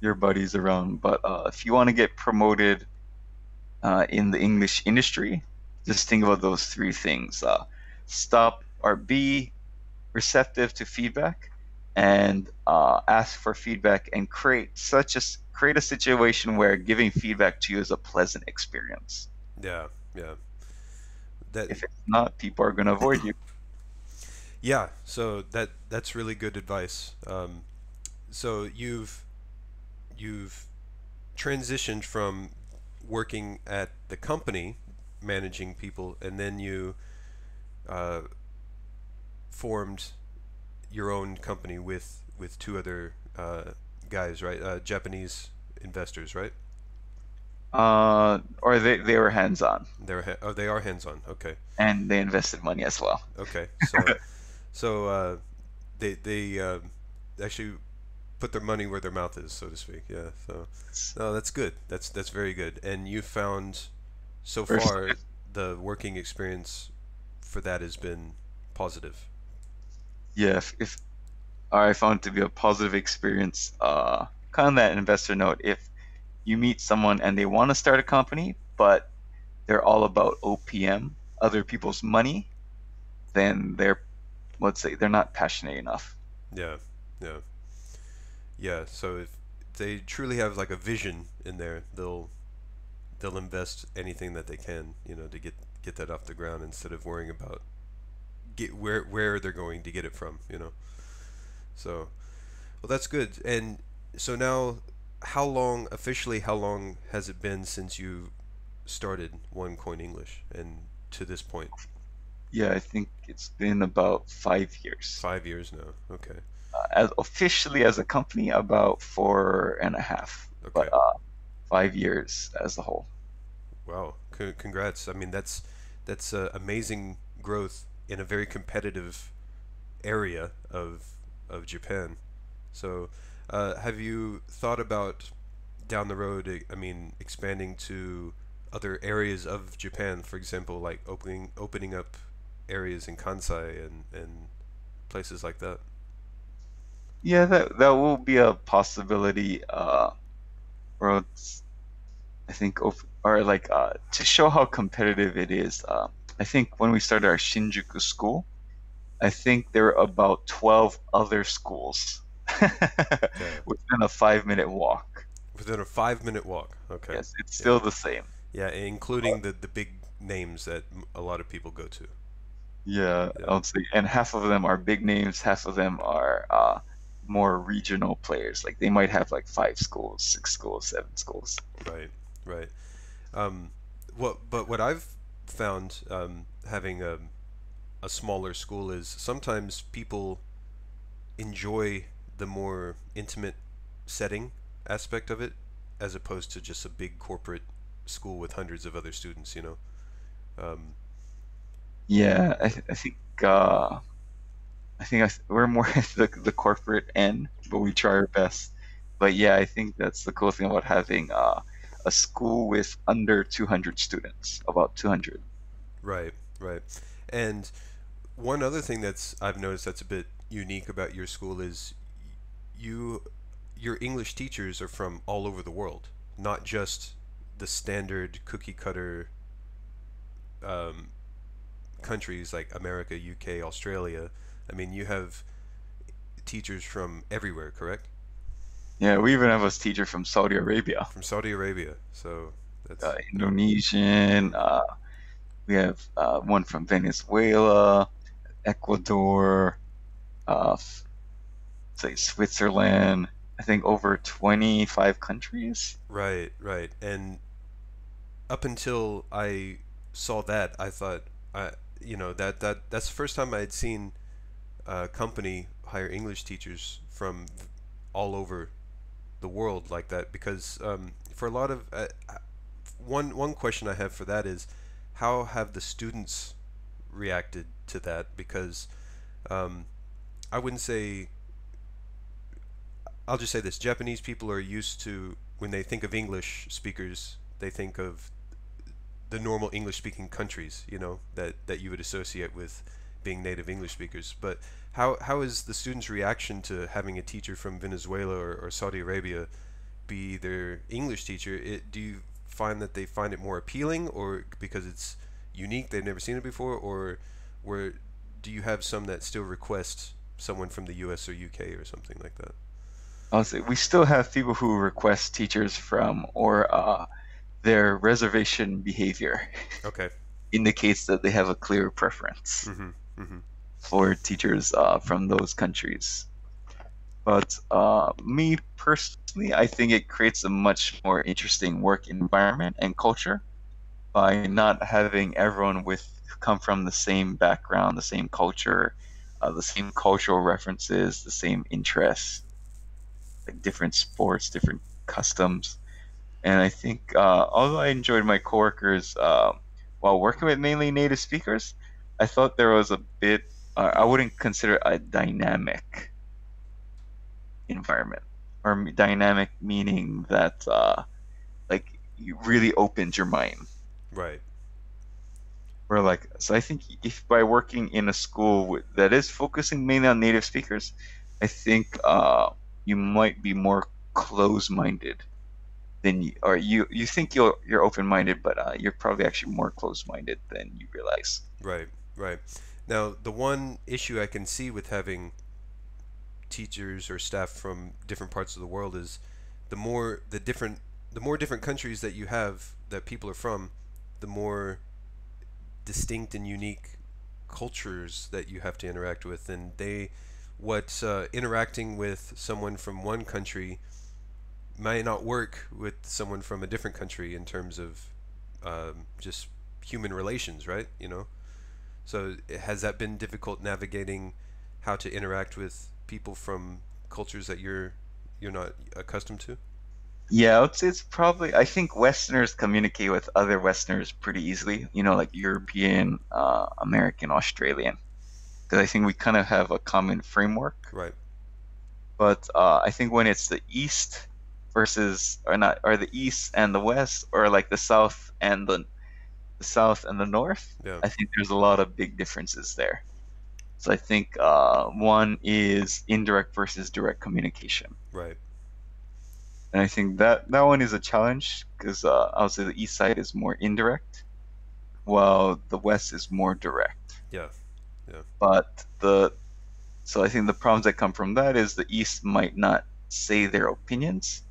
Speaker 2: your buddies around, but if you want to get promoted in the English industry, just think about those 3 things. Be receptive to feedback. and ask for feedback and create a situation where giving feedback to you is a pleasant experience.
Speaker 1: Yeah, yeah. That
Speaker 2: If it's not, people are going to avoid you.
Speaker 1: yeah. So that's really good advice. So you've transitioned from working at the company managing people, and then you uh, formed your own company with two other guys, right? Japanese investors, right?
Speaker 2: Or they were hands on
Speaker 1: Oh, they are hands-on. Okay,
Speaker 2: and they invested money as well.
Speaker 1: okay. So they actually put their money where their mouth is, so to speak. Yeah. So no, that's good. That's very good. And you found so
Speaker 2: First,
Speaker 1: far the working experience for that has been positive.
Speaker 2: yeah, if I found it to be a positive experience, kind of that investor note, if you meet someone and they want to start a company, but they're all about OPM, other people's money, then let's say, they're not passionate enough.
Speaker 1: Yeah. Yeah. Yeah. So if they truly have like a vision in there, they'll invest anything that they can, to get that off the ground instead of worrying about get where they're going to get it from. So, well, that's good. And so now, how long has it been since you started One Coin English and to this point?
Speaker 2: Yeah, I think it's been about 5 years.
Speaker 1: 5 years now. Okay.
Speaker 2: As officially as a company, about 4.5,
Speaker 1: Okay.
Speaker 2: but 5 years as a whole.
Speaker 1: Wow. Congrats. I mean, that's amazing growth in a very competitive area of Japan. So, have you thought about down the road, I mean, expanding to other areas of Japan, for example, like opening up areas in Kansai and places like that?
Speaker 2: Yeah, that will be a possibility. Or I think, or like to show how competitive it is. I think when we started our Shinjuku school, I think there were about 12 other schools
Speaker 1: Yeah,
Speaker 2: within a 5-minute walk.
Speaker 1: within a 5 minute walk. Okay.
Speaker 2: Yes, it's
Speaker 1: Yeah,
Speaker 2: still the same.
Speaker 1: yeah, including the big names that a lot of people go to.
Speaker 2: Yeah,
Speaker 1: Yeah,
Speaker 2: I would say, and half of them are big names, half of them are more regional players. Like they might have like 5 schools, 6 schools, 7 schools.
Speaker 1: right, right. Um, but what I've found having a smaller school is sometimes people enjoy the more intimate setting aspect of it as opposed to just a big corporate school with hundreds of other students. Um,
Speaker 2: Yeah, I think we're more at the corporate end, but we try our best. But yeah, I think that's the cool thing about having a school with under 200 students, about 200.
Speaker 1: right, right. And one other thing I've noticed that's a bit unique about your school is you your English teachers are from all over the world, not just the standard cookie cutter um, countries like America, UK, Australia. I mean, you have teachers from everywhere, correct?
Speaker 2: Yeah, we even have a teacher from Saudi Arabia,
Speaker 1: From Saudi Arabia. So that's
Speaker 2: Indonesian. We have one from Venezuela, Ecuador, say Switzerland. I think over 25 countries.
Speaker 1: right, right. And up until I saw that, I thought, that's the first time I had seen a company hire English teachers from all over the world like that. Because for a lot of one question I have for that is, how have the students reacted to that? Because um, I wouldn't say I'll just say this: Japanese people are used to when they think of English speakers, they think of the normal English-speaking countries, that you would associate with being native English speakers. But how is the students' reaction to having a teacher from Venezuela or Saudi Arabia be their English teacher? Do you find that they find it more appealing, or because it's unique, they've never seen it before, or where do you have some that still request someone from the U.S. or U.K. or something like that.
Speaker 2: I'll say we still have people who request teachers from, or their reservation behavior
Speaker 1: Okay.
Speaker 2: indicates that they have a clear preference
Speaker 1: Mm-hmm. Mm-hmm.
Speaker 2: for teachers from those countries. But me personally, I think it creates a much more interesting work environment and culture by not having everyone with come from the same background, the same culture, the same cultural references, the same interests, like different sports, different customs. And I think, although I enjoyed my coworkers while working with mainly native speakers, I thought there was a bit, I wouldn't consider it a dynamic environment, or dynamic meaning that like you really opened your mind.
Speaker 1: Right.
Speaker 2: Or like, so I think if by working in a school that is focusing mainly on native speakers, I think you might be more close-minded than you, or you think you're open-minded, but you're probably actually more close-minded than you realize.
Speaker 1: Right. Right. Now, the one issue I can see with having teachers or staff from different parts of the world is the more different countries that you have that people are from, the more distinct and unique cultures that you have to interact with, and what interacting with someone from one country might not work with someone from a different country in terms of just human relations, right? So has that been difficult navigating how to interact with people from cultures that you're not accustomed to?
Speaker 2: Yeah, it's probably, I think Westerners communicate with other Westerners pretty easily, like European, American, Australian, because I think we kind of have a common framework.
Speaker 1: Right.
Speaker 2: But I think when it's the East versus, or not, or the East and the West, or like the South and the North,
Speaker 1: Yeah.
Speaker 2: I think there's a lot of big differences there. So I think one is indirect versus direct communication.
Speaker 1: Right.
Speaker 2: And I think that one is a challenge because I would say the east side is more indirect, while the west is more direct.
Speaker 1: Yeah. Yeah.
Speaker 2: But so I think the problems that come from that is the east might not say their opinions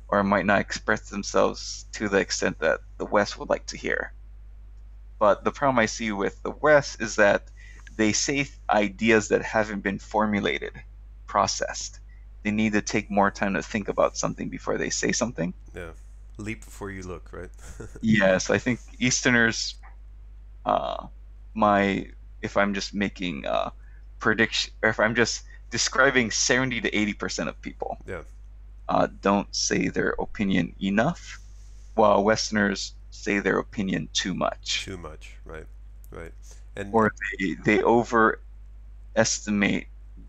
Speaker 2: or might not express themselves to the extent that the west would like to hear. But the problem I see with the west is that they say ideas that haven't been formulated, processed. They need to take more time to think about something before they say something.
Speaker 1: Yeah. Leap before you look, right?
Speaker 2: Yes, I think Easterners, uh, my if I'm just making prediction, or if I'm just describing 70 to 80% of people,
Speaker 1: Yeah.
Speaker 2: don't say their opinion enough, while Westerners say their opinion too much,
Speaker 1: Too much, right? Right. And
Speaker 2: or they overestimate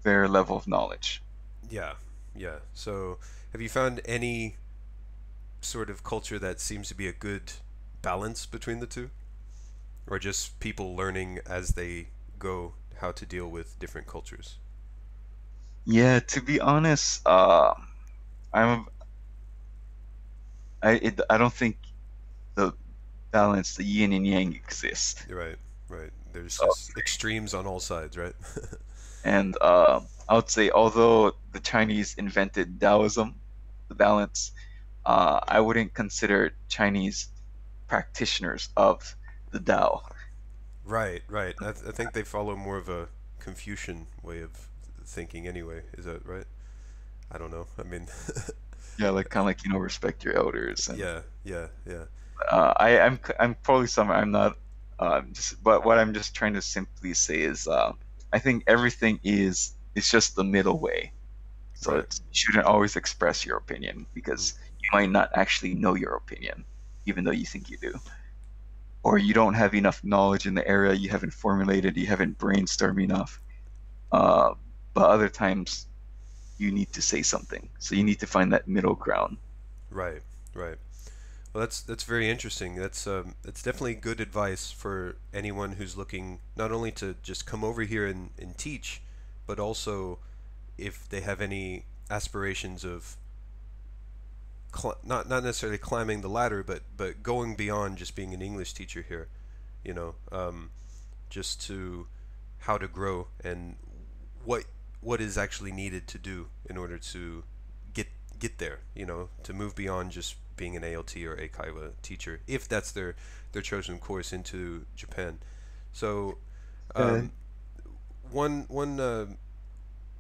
Speaker 2: their level of knowledge.
Speaker 1: yeah, yeah. So, have you found any sort of culture that seems to be a good balance between the two, or just people learning as they go how to deal with different cultures?
Speaker 2: Yeah, to be honest, I'm I don't think the balance, the yin and yang exist.
Speaker 1: You're right, right. There's
Speaker 2: So,
Speaker 1: just extremes on all sides, right?
Speaker 2: and I would say, although the Chinese invented Taoism, the balance, I wouldn't consider Chinese practitioners of the Tao.
Speaker 1: Right, right. I think they follow more of a Confucian way of thinking anyway. Is that right? I don't know. I mean,
Speaker 2: Yeah, like kind of like respect your elders, and
Speaker 1: yeah, yeah, yeah.
Speaker 2: I'm probably somewhere I'm not. Just but what I'm just trying to simply say is, I think everything is it's just the middle way. So
Speaker 1: Right.
Speaker 2: you shouldn't always express your opinion
Speaker 1: Mm.
Speaker 2: because you might not actually know your opinion, even though you think you do. Or you don't have enough knowledge in the area, you haven't formulated, you haven't brainstormed enough. Uh, but other times you need to say something. So you need to find that middle ground.
Speaker 1: Right, right. Well, that's very interesting. That's definitely good advice for anyone who's looking not only to just come over here and teach, but also if they have any aspirations of not necessarily climbing the ladder, but going beyond just being an English teacher here. You know, just to how to grow and what what is actually needed to do in order to get get there. You know, to move beyond just being an ALT or Eikaiwa teacher, if that's their chosen course into Japan. So,
Speaker 2: Uh,
Speaker 1: um, one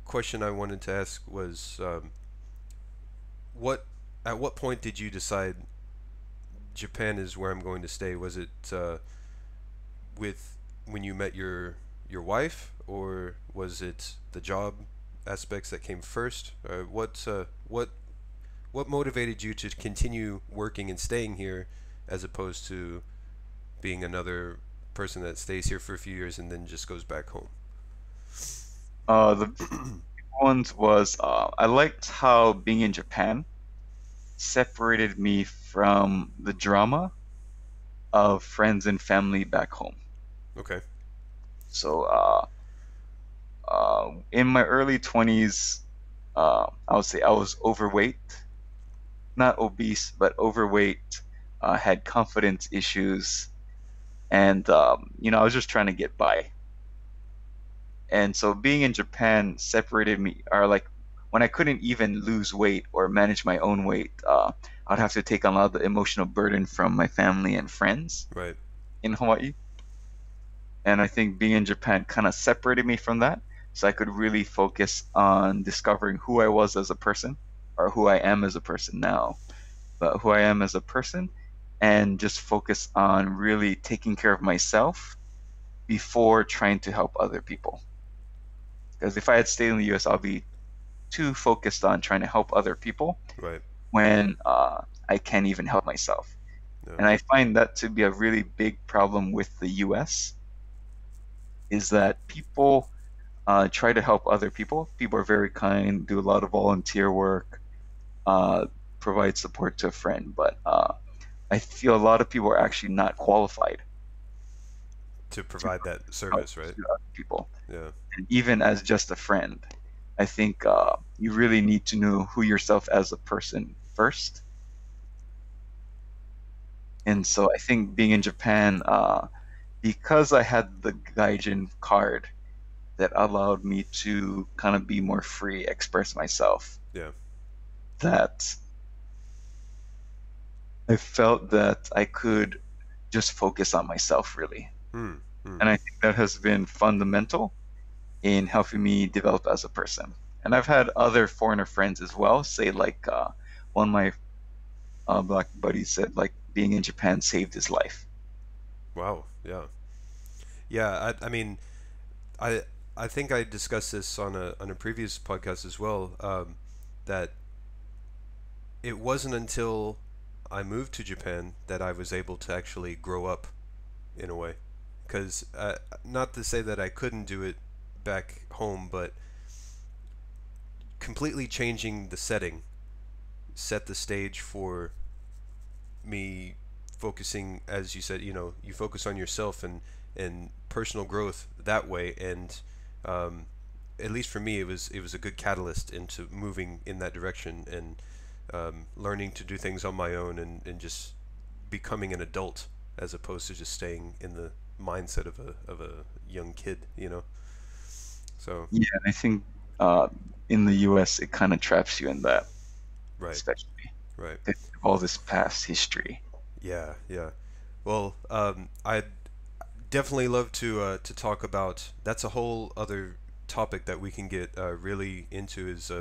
Speaker 1: question I wanted to ask was, what at what point did you decide Japan is where I'm going to stay? Was it with when you met your wife, or was it the job aspects that came first? What motivated you to continue working and staying here, as opposed to being another person that stays here for a few years and then just goes back home?
Speaker 2: the ones was I liked how being in Japan separated me from the drama of friends and family back home.
Speaker 1: Okay.
Speaker 2: So in my early 20s, I would say I was overweight, not obese, but overweight. Had confidence issues, and I was just trying to get by. And so being in Japan separated me, or like when I couldn't even lose weight or manage my own weight, I'd have to take on a lot of the emotional burden from my family and friends
Speaker 1: Right.
Speaker 2: in Hawaii. And I think being in Japan kind of separated me from that. So I could really focus on discovering who I was as a person, or who I am as a person now, but who I am as a person, and just focus on really taking care of myself before trying to help other people. Because if I had stayed in the US, I'll be too focused on trying to help other people
Speaker 1: Right.
Speaker 2: when I can't even help myself.
Speaker 1: Yeah.
Speaker 2: And I find that to be a really big problem with the US, is that people try to help other people. People are very kind, do a lot of volunteer work, uh, provide support to a friend, but I feel a lot of people are actually not qualified
Speaker 1: To
Speaker 2: to
Speaker 1: provide that
Speaker 2: help
Speaker 1: service, right?
Speaker 2: to other people.
Speaker 1: Yeah.
Speaker 2: And even as just a friend, I think you really need to know who yourself as a person first. And so I think being in Japan, because I had the Gaijin card that allowed me to kind of be more free, express myself,
Speaker 1: Yeah.
Speaker 2: that I felt that I could just focus on myself really.
Speaker 1: Hmm. Hmm.
Speaker 2: And I think that has been fundamental in helping me develop as a person. And I've had other foreigner friends as well say, like, one of my black buddies said, like, being in Japan saved his life.
Speaker 1: Wow. Yeah. Yeah. I mean, I I think I discussed this on a previous podcast as well. That it wasn't until I moved to Japan that I was able to actually grow up in a way. Because not to say that I couldn't do it back home, but completely changing the setting set the stage for me focusing, as you said, you focus on yourself and personal growth that way. And um, at least for me, it was a good catalyst into moving in that direction and learning to do things on my own and just becoming an adult as opposed to just staying in the mindset of a young kid. So
Speaker 2: Yeah, and I think uh, in the US, it kind of traps you in that,
Speaker 1: right,
Speaker 2: especially
Speaker 1: right.
Speaker 2: with all this past history.
Speaker 1: Yeah, yeah. Well, I'd definitely love to talk about. That's a whole other topic that we can get really into is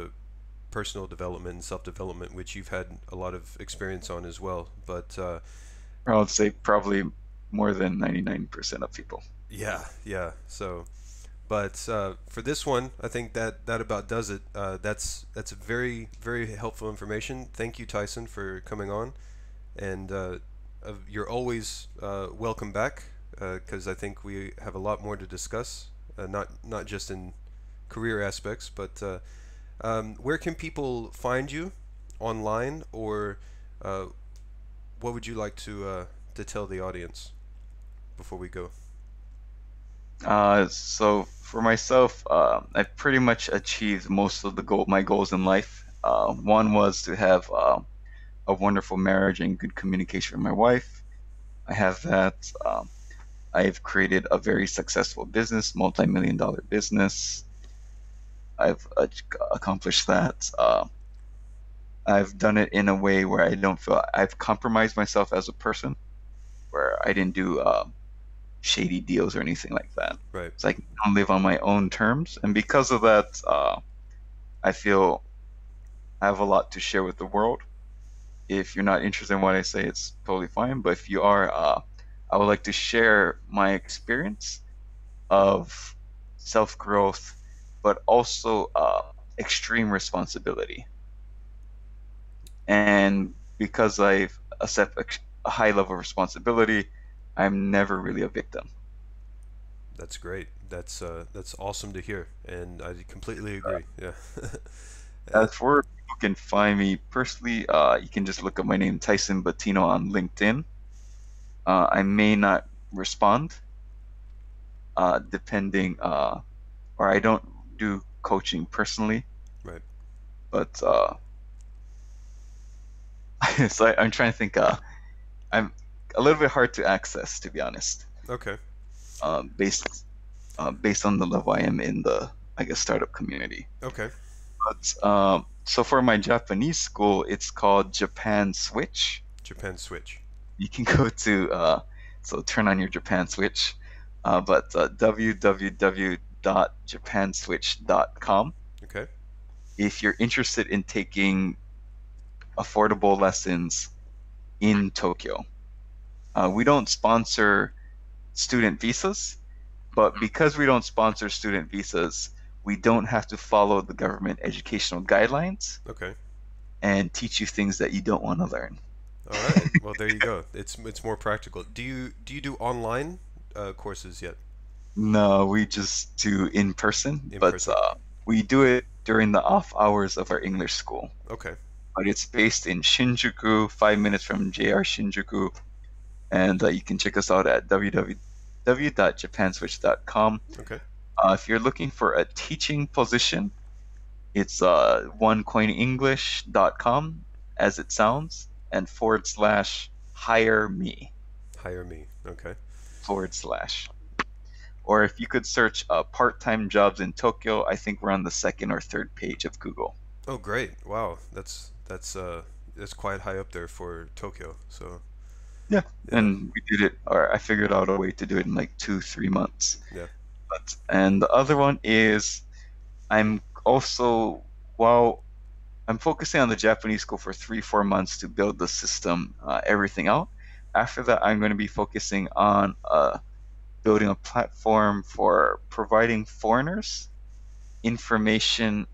Speaker 1: personal development and self development, which you've had a lot of experience on as well. But
Speaker 2: I would say probably more than 99% of people.
Speaker 1: yeah, yeah. So, but for this one, I think that about does it. That's very very helpful information. Thank you, Tyson, for coming on, and you're always welcome back because I think we have a lot more to discuss. Not just in career aspects, but where can people find you online, or uh, what would you like to tell the audience before we go?
Speaker 2: So for myself, I've pretty much achieved most of my goals in life. One was to have a wonderful marriage and good communication with my wife. I have that. I've created a very successful business, multi-million dollar business. I've accomplished that. I've done it in a way where I don't feel I've compromised myself as a person, where I didn't do shady deals or anything like that.
Speaker 1: Right.
Speaker 2: It's like I live on my own terms, and because of that, I feel I have a lot to share with the world. If you're not interested in what I say, it's totally fine. But if you are, I would like to share my experience of self growth, but also extreme responsibility. And because I accept a high level of responsibility, I'm never really a victim.
Speaker 1: That's great. That's awesome to hear, and I completely agree. Yeah. Uh,
Speaker 2: As for who can find me personally, you can just look up my name, Tyson Batino, on LinkedIn. I may not respond, depending, or I don't do coaching personally,
Speaker 1: right.
Speaker 2: but I'm trying to think. I'm a little bit hard to access, to be honest,
Speaker 1: Okay.
Speaker 2: based based on the level I am in the, I guess, startup community.
Speaker 1: Okay.
Speaker 2: But so for my Japanese school, it's called Japan Switch.
Speaker 1: Japan Switch.
Speaker 2: You can go to so turn on your Japan Switch, but www.japanswitch.com
Speaker 1: Okay.
Speaker 2: if you're interested in taking affordable lessons in Tokyo. We don't sponsor student visas, but because we don't sponsor student visas, we don't have to follow the government educational guidelines
Speaker 1: Okay.
Speaker 2: and teach you things that you don't want to learn.
Speaker 1: All right. Well, there you go. It's more practical. Do you do online courses yet?
Speaker 2: No, we just do in person,
Speaker 1: In
Speaker 2: but
Speaker 1: person?
Speaker 2: we do it during the off hours of our English school.
Speaker 1: Okay.
Speaker 2: But it's based in Shinjuku, 5 minutes from JR Shinjuku, and you can check us out at www.japanswitch.com.
Speaker 1: Okay.
Speaker 2: If you're looking for a teaching position, it's onecoinenglish.com as it sounds, and / hire me
Speaker 1: Hire me. Okay.
Speaker 2: / Or if you could search part-time jobs in Tokyo, I think we're on the second or third page of Google.
Speaker 1: Oh, great. Wow. That's quite high up there for Tokyo. So,
Speaker 2: Yeah,
Speaker 1: yeah.
Speaker 2: and we did it, or I figured out a way to do it in like 2 3 months.
Speaker 1: Yeah.
Speaker 2: And the other one is I'm also, while I'm focusing on the Japanese school for 3 4 months to build the system, everything out. After that, I'm going to be focusing on building a platform for providing foreigners information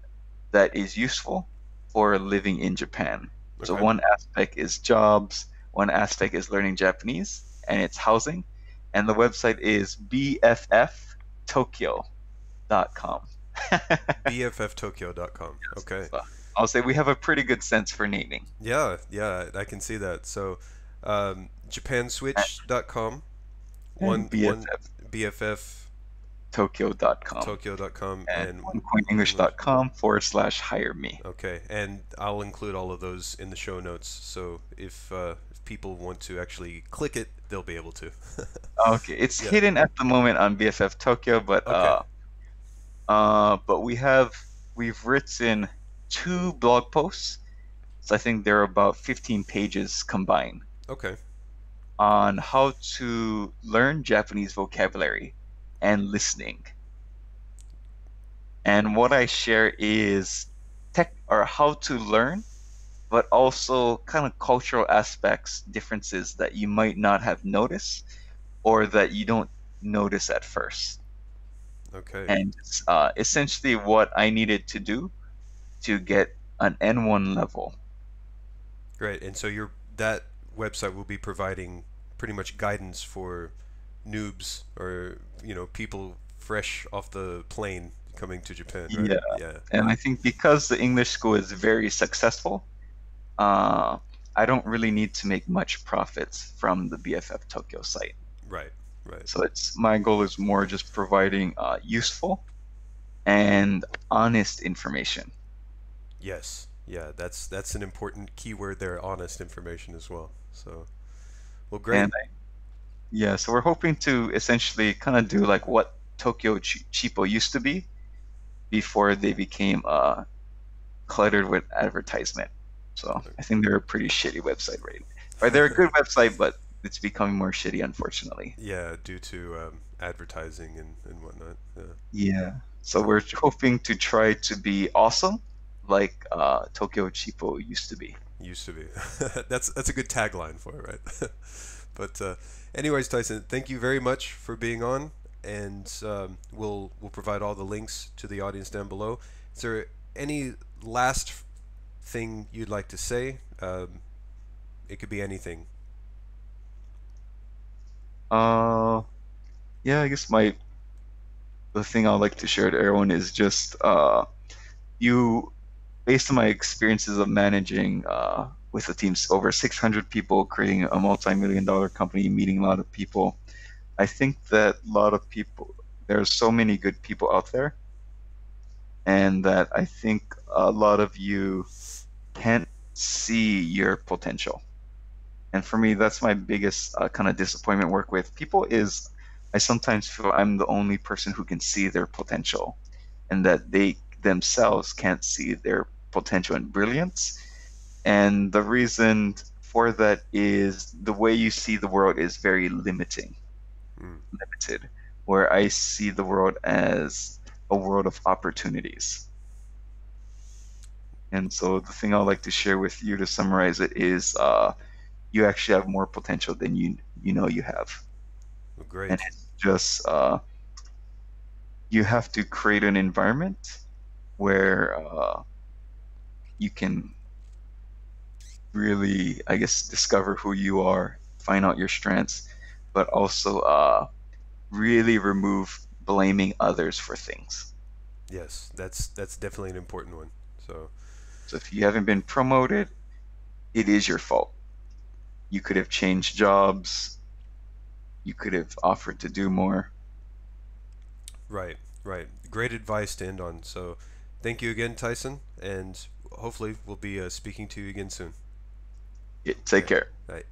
Speaker 2: that is useful for living in Japan. So
Speaker 1: Okay.
Speaker 2: one aspect is jobs, one aspect is learning Japanese, and it's housing. And the website is bfftokyo.com.
Speaker 1: bfftokyo.com. Okay.
Speaker 2: So I'll say we have a pretty good sense for naming.
Speaker 1: Yeah, yeah, I can see that. So, japanswitch.com,
Speaker 2: And
Speaker 1: one BFF
Speaker 2: bfftokyo.com
Speaker 1: Tokyo.com,
Speaker 2: and
Speaker 1: and English.
Speaker 2: onecoinenglish.com / hire me.
Speaker 1: Okay, and I'll include all of those in the show notes. So if people want to actually click it, they'll be able to.
Speaker 2: Okay, it's
Speaker 1: Yeah.
Speaker 2: hidden at the moment on BFF Tokyo,
Speaker 1: Okay.
Speaker 2: but we've written 2 blog posts, so I think they're about 15 pages combined
Speaker 1: Okay.
Speaker 2: on how to learn Japanese vocabulary and listening. And what I share is tech or how to learn, but also kind of cultural aspects, differences that you might not have noticed or that you don't notice at first.
Speaker 1: Okay.
Speaker 2: And it's essentially what I needed to do to get an N1 level.
Speaker 1: Great. And so that website will be providing pretty much guidance for noobs or people fresh off the plane coming to Japan, right?
Speaker 2: Yeah.
Speaker 1: Yeah.
Speaker 2: And I think because the English school is very successful, I don't really need to make much profits from the BFF Tokyo site.
Speaker 1: Right. Right.
Speaker 2: So it's my goal is more just providing useful and honest information.
Speaker 1: Yes. Yeah, that's an important keyword there, honest information as well. So, well, great.
Speaker 2: And yeah, so we're hoping to essentially kind of do like what Tokyo Cheapo used to be, before they became cluttered with advertisement. So I think they're a pretty shitty website right now. Or they're a good website, but it's becoming more shitty, unfortunately.
Speaker 1: Yeah, due to advertising and whatnot. Yeah.
Speaker 2: Yeah. So
Speaker 1: So
Speaker 2: we're hoping to try to be awesome, like Tokyo Cheapo used to be.
Speaker 1: used to be. That's a good tagline for it, right? But anyways, Tyson, thank you very much for being on, and we'll provide all the links to the audience down below. Is there any last thing you'd like to say? It could be anything.
Speaker 2: Uh, yeah, I guess my the thing I'd like to share to everyone is just you based on my experiences of managing with the teams over 600 people, creating a multi-million dollar company, meeting a lot of people. I think that a lot of people, there are so many good people out there, and that I think a lot of you can't see your potential. And for me, that's my biggest kind of disappointment work with people is I sometimes feel I'm the only person who can see their potential and that they themselves can't see their potential and brilliance. And the reason for that is the way you see the world is very
Speaker 1: Mm.
Speaker 2: limited, where I see the world as a world of opportunities. And so the thing I'd like to share with you to summarize it is you actually have more potential than you know you have.
Speaker 1: Well,
Speaker 2: And
Speaker 1: great.
Speaker 2: it's just you have to create an environment where you can really, I guess, discover who you are, find out your strengths, but also really remove blaming others for things.
Speaker 1: Yes, that's definitely an important one. So
Speaker 2: So if you haven't been promoted, it is your fault. You could have changed jobs, you could have offered to do more.
Speaker 1: right, right. Great advice to end on. So thank you again, Tyson, and hopefully we'll be speaking to you again soon.
Speaker 2: Yeah,
Speaker 1: All
Speaker 2: take
Speaker 1: right.
Speaker 2: care.